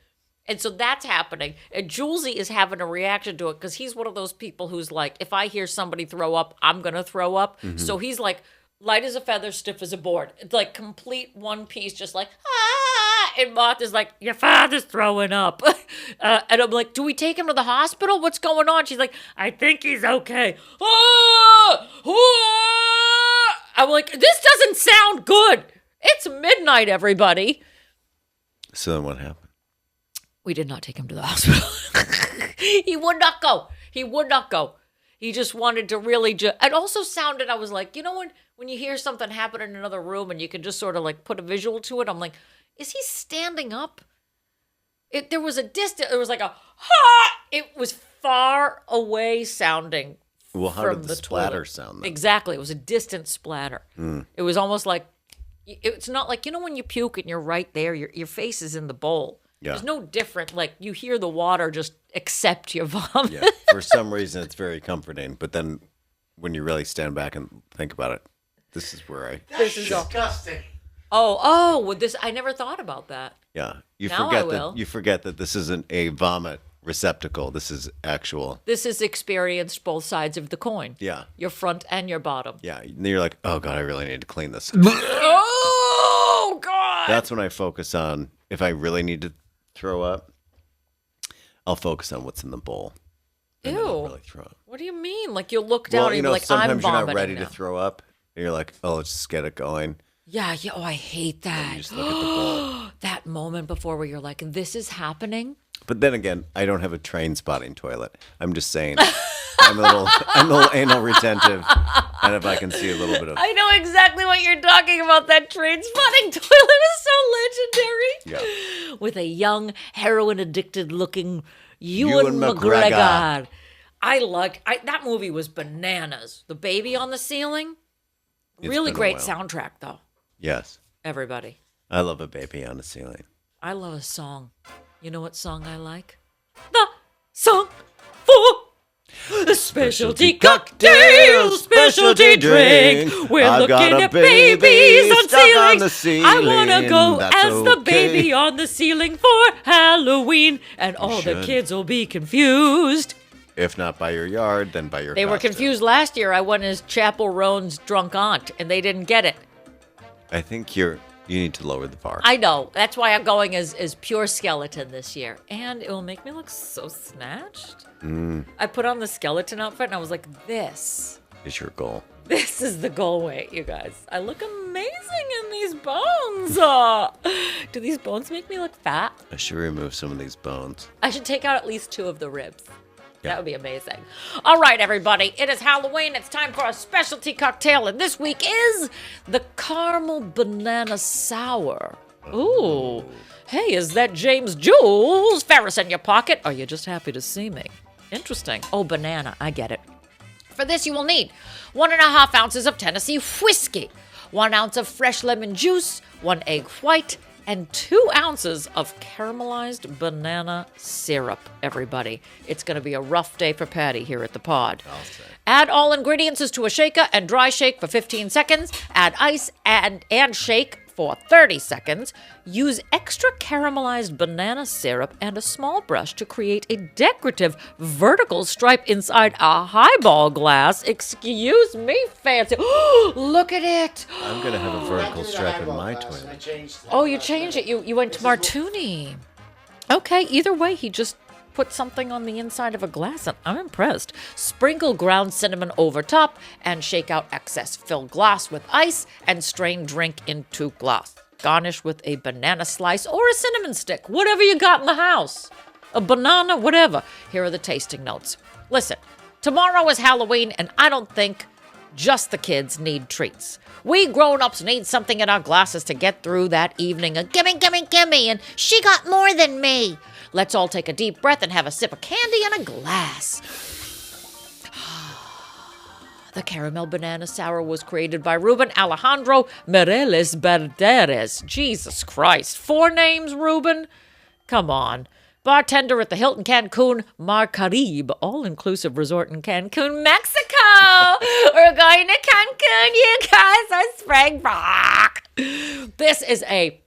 And so that's happening. And Julesie is having a reaction to it because he's one of those people who's like, if I hear somebody throw up, I'm going to throw up. So he's like, light as a feather, stiff as a board. It's like complete one piece, just like, ah! And Moth is like, your father's throwing up. And I'm like, do we take him to the hospital? What's going on? She's like, I think he's okay. Ah! Ah! I'm like, this doesn't sound good. It's midnight, everybody. So then what happened? We did not take him to the hospital. He would not go. He would not go. He just wanted to really it also sounded, I was like, you know when you hear something happen in another room and you can just sort of like put a visual to it, I'm like, is he standing up? There was a distance, it was like a, ha! It was far away sounding. Well, how from did the toilet. splatter sound then? Exactly. It was a distant splatter. It was almost like, it's not like, when you puke and you're right there, your face is in the bowl. Yeah. There's no different, like you hear the water just accept your vomit. Yeah. For some reason, it's very comforting. But then when you really stand back and think about it, this is where I... That's disgusting. Oh, with this, I never thought about that. Yeah. You Now forget I will. that you forget that this isn't a vomit receptacle. This is actual. This is experienced both sides of the coin. Yeah. Your front and your bottom. Yeah. And you're like, oh God, I really need to clean this. Oh, God. That's when I focus on, if I really need to throw up, I'll focus on what's in the bowl. And then I'll Ew. really throw up. What do you mean? Like you'll look down and be like, I'm sometimes you're vomiting not ready now. to throw up. And you're like, oh, let's just get it going. Yeah. Oh, I hate And that. you just look at the bowl. That moment before where you're like, this is happening. But then again, I don't have a train spotting toilet. I'm just saying, I'm a little anal retentive, and if I can see a little bit of, I know exactly what you're talking about. That train spotting toilet is so legendary. yeah, With a young, heroin-addicted looking Ewan Ewan McGregor. McGregor. That movie was bananas. The baby on the ceiling. It's Really been a great while. soundtrack, though. yes, Everybody. I love a baby on the ceiling. I love a song. You know what song I like? The song for the specialty cocktail, specialty drink. We're I've got looking a at baby babies on stuck on ceilings. the ceiling. I wanna go That's as the okay. baby on the ceiling for Halloween, and all the should. kids will be confused. If not by your yard, then by your They were costume. confused last year. I went as Chapel Roan's drunk aunt, and they didn't get it. I think you need to lower the bar. I know. That's why I'm going as pure skeleton this year. And it will make me look so snatched. I put on the skeleton outfit and I was like, this Is your goal. is the goal weight, you guys. I look amazing in these bones. Do these bones make me look fat? I should remove some of these bones. I should take out at least 2 of the ribs. Yeah. That would be amazing. All right, everybody. It is Halloween. It's time for a specialty cocktail. And this week is the Caramel Banana Sour. Ooh. Hey, is that James Jules Ferris in your pocket? Or are you just happy to see me? Interesting. Oh, banana. I get it. For this, you will need 1.5 ounces of Tennessee whiskey, 1 ounce of fresh lemon juice, 1 egg white, and 2 ounces of caramelized banana syrup, everybody. It's going to be a rough day for Patty here at the pod. Add all ingredients to a shaker and dry shake for 15 seconds. Add ice and shake for 30 seconds. Use extra caramelized banana syrup and a small brush to create a decorative vertical stripe inside a highball glass. Excuse me, fancy. Look at it. I'm going to have a vertical stripe in my toilet. Oh, you changed it. You went to martini. Okay, either way, he just put something on the inside of a glass, and I'm impressed. Sprinkle ground cinnamon over top and shake out excess. Fill glass with ice and strain drink into glass. Garnish with a banana slice or a cinnamon stick, whatever you got in the house. A banana, whatever. Here are the tasting notes. Listen, tomorrow is Halloween, and I don't think just the kids need treats. We grown-ups need something in our glasses to get through that evening of gimme, gimme, gimme, and She got more than me. let's all take a deep breath and have a sip of candy in a glass. The caramel banana sour was created by Ruben Alejandro Mireles Berderes. Jesus Christ. 4 names, Ruben? Come on. Bartender at the Hilton Cancun Mar Caribe all-inclusive resort in Cancun, Mexico. We're going to Cancun, you guys. I sprang back. This is a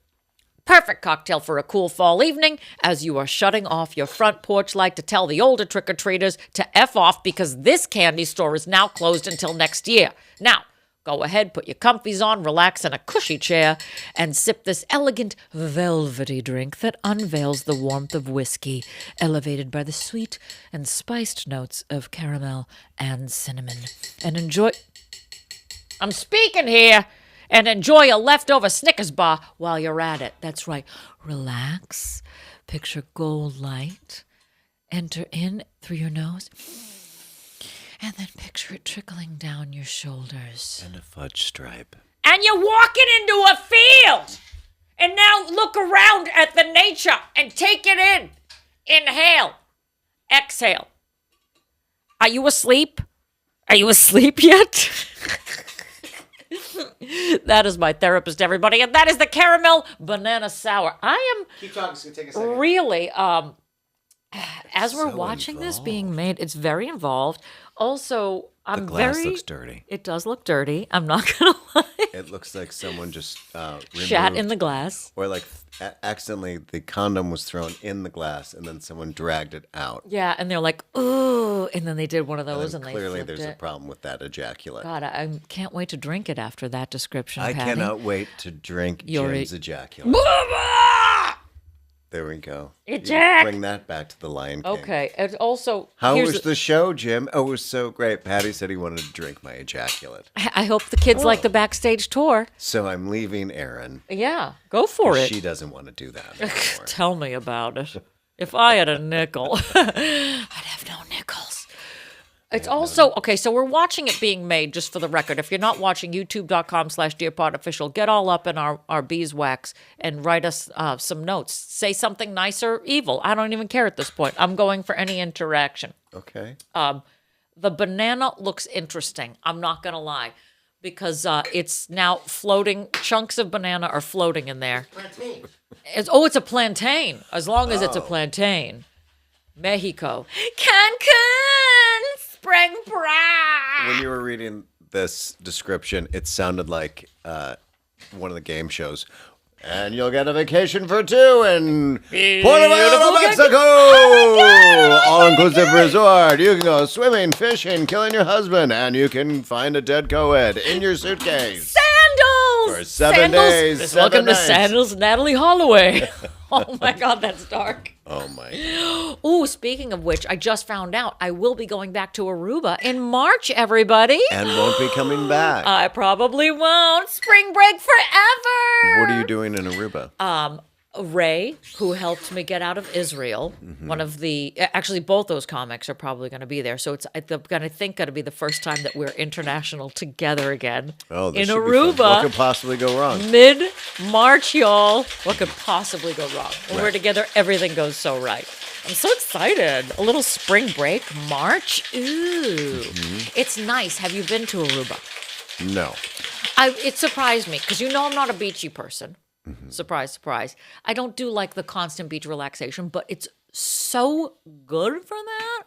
perfect cocktail for a cool fall evening as you are shutting off your front porch light to tell the older trick-or-treaters to F off because this candy store is now closed until next year. Now, go ahead, put your comfies on, relax in a cushy chair, and sip this elegant, velvety drink that unveils the warmth of whiskey, elevated by the sweet and spiced notes of caramel and cinnamon. And enjoy... I'm speaking here! And enjoy a leftover Snickers bar while you're at it. That's right. Relax. Picture gold light. Enter in through your nose. And then picture it trickling down your shoulders. And a fudge stripe. And you're walking into a field. And now look around at the nature and take it in. Inhale. Exhale. Are you asleep? Are you asleep yet? That is my therapist, everybody, and that is the caramel banana sour. I am Keep talking, it's gonna take a second. really, as we're so watching this involved. being made, it's very involved. Also, The I'm glass very. looks dirty. It does look dirty. I'm not gonna lie. It looks like someone just Shat in removed- the glass. or like accidentally the condom was thrown in the glass and then someone dragged it out. Yeah, and they're like, ooh, and then they did one of And those, then and they clearly flipped there's it. a problem with that ejaculate. God, I can't wait to drink it after that description, I Patty. cannot wait to drink You're Jim's ejaculate. There we go. You Eject! bring that back to the Lion King. Okay, and also, How here's was the show, Jim? Oh, it was so great. Patty said he wanted to drink my ejaculate. I hope the kids like the backstage tour. So I'm leaving Erin. Yeah, go for it. She doesn't want to do that anymore. Tell me about it. If I had a nickel, I'd have no nickels. It's also, okay, so we're watching it being made, just for the record. If you're not watching, youtube.com/DearPodOfficial, get all up in our beeswax and write us some notes. Say something nice or evil. I don't even care at this point. I'm going for any interaction. Okay. The banana looks interesting. I'm not going to lie. Because it's now floating. Chunks of banana are floating in there. It's a plantain. As long as it's a plantain. Mexico. Cancun! Spring break! When you were reading this description, it sounded like one of the game shows. And you'll get a vacation for two in Puerto Vallarta, Mexico! All-inclusive resort. You can go swimming, fishing, killing your husband, and you can find a dead co-ed in your suitcase. Sandals! For 7 Sandals. days, Let's 7 welcome to nights. Sandals, Natalie Holloway. Oh my God, that's dark. Oh, my. Ooh, speaking of which, I just found out I will be going back to Aruba in March, everybody. And won't be coming back. I probably won't. Spring break forever. What are you doing in Aruba? Ray, who helped me get out of Israel, one of the actually both those comics are probably going to be there. So it's going to be the first time that we're international together again Oh, this in should be fun. What Aruba. could possibly go wrong? Mid-March, y'all. What could possibly go wrong? When we're Right. together, everything goes so right. I'm so excited. A little spring break, March. Ooh, it's nice. Have you been to Aruba? No. It surprised me because I'm not a beachy person. Surprise, surprise. I don't do like the constant beach relaxation, but it's so good for that.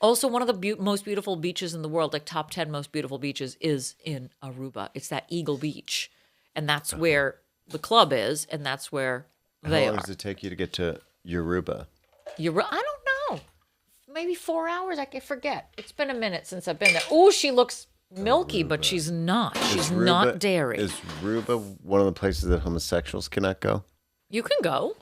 Also, one of the most beautiful beaches in the world, like top 10 most beautiful beaches, is in Aruba. It's that Eagle Beach. And that's where the club is, and that's where they How long are. does it take you to get to Aruba? I don't know. Maybe 4 hours. I forget. It's been a minute since I've been there. Oh, she looks milky, but she's not. She's not dairy. Is Aruba one of the places that homosexuals cannot go? You can go.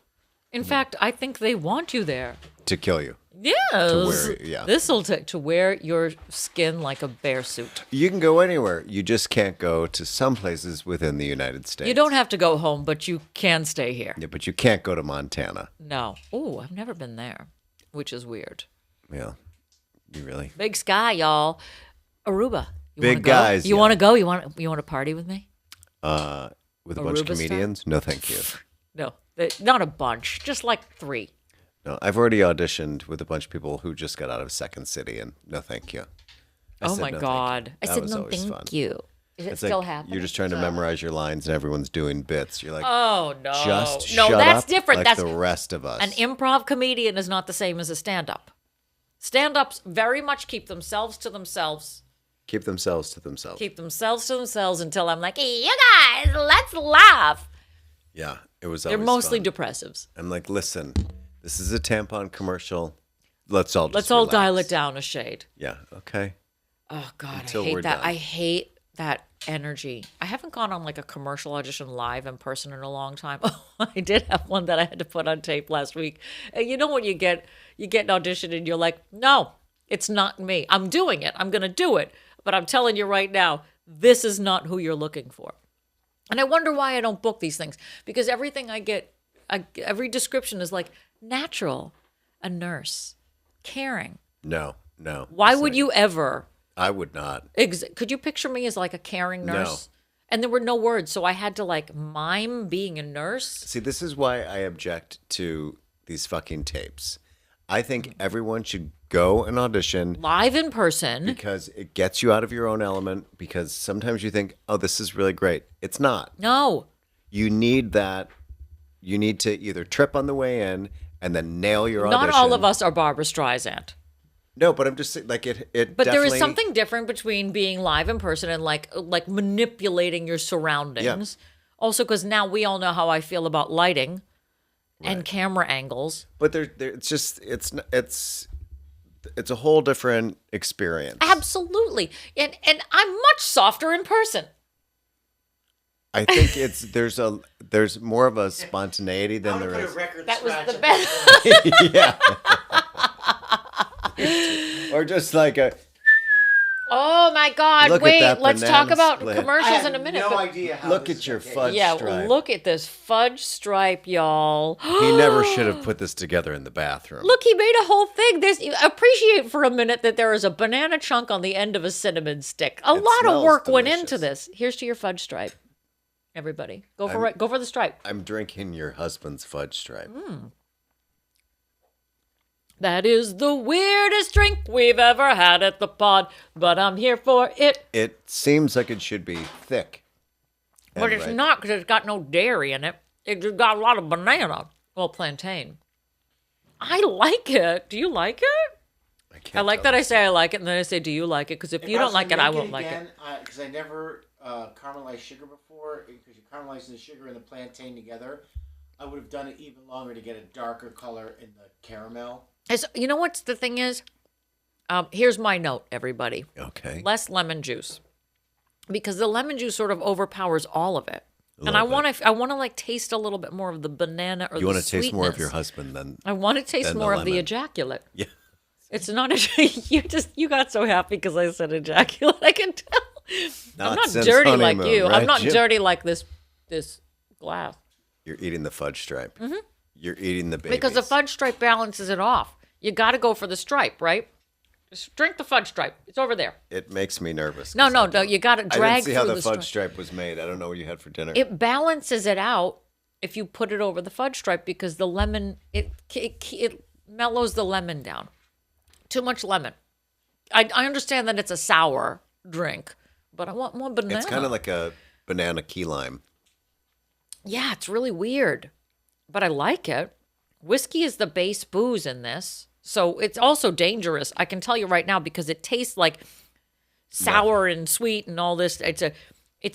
In fact, I think they want you there. To kill you. Yes. yeah. This will take to wear your skin like a bear suit. You can go anywhere. You just can't go to some places within the United States. You don't have to go home, but you can stay here. Yeah, but you can't go to Montana. No. Oh, I've never been there, which is weird. Yeah. You really? Big sky, y'all. Aruba. You Big wanna go? guys, You yeah. want to go? You want to party with me? With a bunch of Aruba style? comedians? No, thank you. No, not a bunch. Just like 3. No, I've already auditioned with a bunch of people who just got out of Second City, and no, thank you. I Oh said my no, thank God. you. I That said was no, always thank fun. you. Is it It's still like happening? you're just trying to memorize your lines, and everyone's doing bits. You're like, Oh no! just no, shut that's up different. like That's the rest of us. an improv comedian is not the same as a stand-up. Stand-ups very much keep themselves to themselves. Keep themselves to themselves. Keep themselves to themselves until I'm like, hey, you guys, let's laugh. Yeah, it was. They're always mostly fun. depressives. I'm like, listen, this is a tampon commercial. Let's all Let's dial relax. it down a shade. Yeah. Okay. Oh God, Until I hate we're that. done. I hate that energy. I haven't gone on like a commercial audition live in person in a long time. Oh, I did have one that I had to put on tape last week. And you know when you get an audition and you're like, no, it's not me. I'm doing it. I'm gonna do it. But I'm telling you right now, this is not who you're looking for. And I wonder why I don't book these things because everything I get, every description is like natural, a nurse, caring. No. Why It's would like- you ever? I would not. Could you picture me as like a caring nurse? No. And there were no words, so I had to like mime being a nurse. See, this is why I object to these fucking tapes. I think everyone should go and audition Live in person. because it gets you out of your own element. Because sometimes you think, oh, this is really great. It's not. No. You need that. You need to either trip on the way in and then nail your audition. Not all of us are Barbara Streisand. No, but I'm just saying, like it. But there is definitely- something different between being live in person and like manipulating your surroundings. Also, because now we all know how I feel about lighting and camera angles. But it's a whole different experience. Absolutely, and I'm much softer in person. I think there's more of a spontaneity than there is. That was the best. Yeah. Or just like a. Oh my God! Look at Wait, that let's talk banana about split. commercials in a minute. No but- idea how. Look this at your is okay. fudge Yeah, stripe. look at this fudge stripe, y'all. He never should have put this together in the bathroom. Look, he made a whole thing. Appreciate for a minute that there is a banana chunk on the end of a cinnamon stick. A lot of smells work went delicious. into this. Here's to your fudge stripe. Everybody, go for it. Go for the stripe. I'm drinking your husband's fudge stripe. That is the weirdest drink we've ever had at the pod, but I'm here for it. It seems like it should be thick. But it's not because it's got no dairy in it. It just got a lot of banana. Well, plantain. I like it. Do you like it? I like that I say I like it, and then I say, do you like it? Because if you I don't was like it, gonna I make won't like it. again, because I never caramelized sugar before, because you caramelize the sugar and the plantain together. I would have done it even longer to get a darker color in the caramel. You know what the thing is? Here's my note, everybody. Okay. Less lemon juice. Because the lemon juice sort of overpowers all of it. And I want to like taste a little bit more of the banana or You the want to taste more of sweetness. your husband than I want to taste than the more of the lemon. ejaculate. Yeah. It's not you got so happy because I said ejaculate. I can tell. I'm not since dirty like honeymoon, you. I'm right, not Jim? dirty like this glass. You're eating the fudge stripe. Mm-hmm. You're eating the babies. Because the fudge stripe balances it off. You got to go for the stripe, right? Just drink the fudge stripe. It's over there. It makes me nervous. No, 'cause no, you got to I drag didn't see through how the the fudge stripe. stripe was made. I don't know what you had for dinner. It balances it out if you put it over the fudge stripe because the lemon it mellows the lemon down. Too much lemon. I understand that it's a sour drink, but I want more banana. It's kind of like a banana key lime. Yeah, it's really weird, but I like it. Whiskey is the base booze in this, so it's also dangerous. I can tell you right now because it tastes like sour and sweet and all this. It's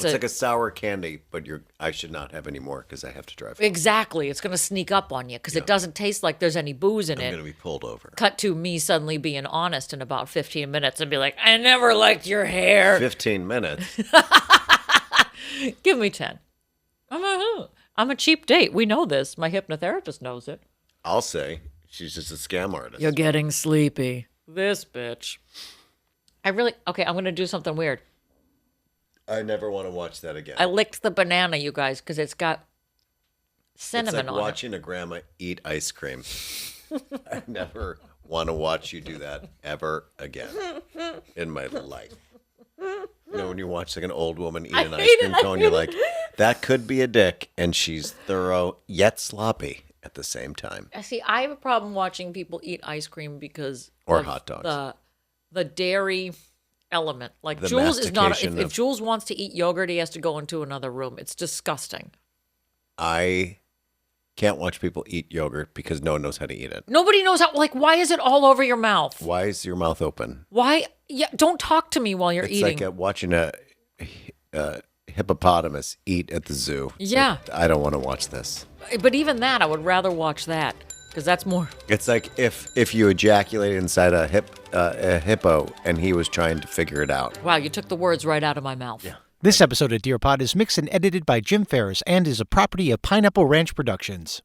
like a sour candy, but I should not have any more because I have to drive. exactly. It's going to sneak up on you because it doesn't taste like there's any booze in I'm it. going to be pulled over. Cut to me suddenly being honest in about 15 minutes and be like, I never liked your hair. 15 minutes. Give me 10. I'm a cheap date. We know this. My hypnotherapist knows it. I'll say she's just a scam artist. You're getting sleepy. This bitch. Okay, I'm going to do something weird. I never want to watch that again. I licked the banana, you guys, because it's got It's cinnamon like on watching a grandma eat ice cream. I never want to watch you do that ever again in my life. You know, when you watch like an old woman eat an ice cream cone, you're like, that could be a dick, and she's thorough yet sloppy at the same time. See, I have a problem watching people eat ice cream because Or of hot dogs. The dairy element. Like The Jules is not. mastication If of- Jules wants to eat yogurt, he has to go into another room. It's disgusting. I can't watch people eat yogurt because no one knows how to eat it. Nobody knows how. Like, why is it all over your mouth? Why is your mouth open? Why? Yeah, don't talk to me while you're It's eating. like watching a hippopotamus eat at the zoo. It's Yeah. like, I don't want to watch this. But even that, I would rather watch that because that's more. It's like if you ejaculated inside a hippo and he was trying to figure it out. Wow, you took the words right out of my mouth. Yeah. This episode of Dear Pod is mixed and edited by Jim Ferris and is a property of Pineapple Ranch Productions.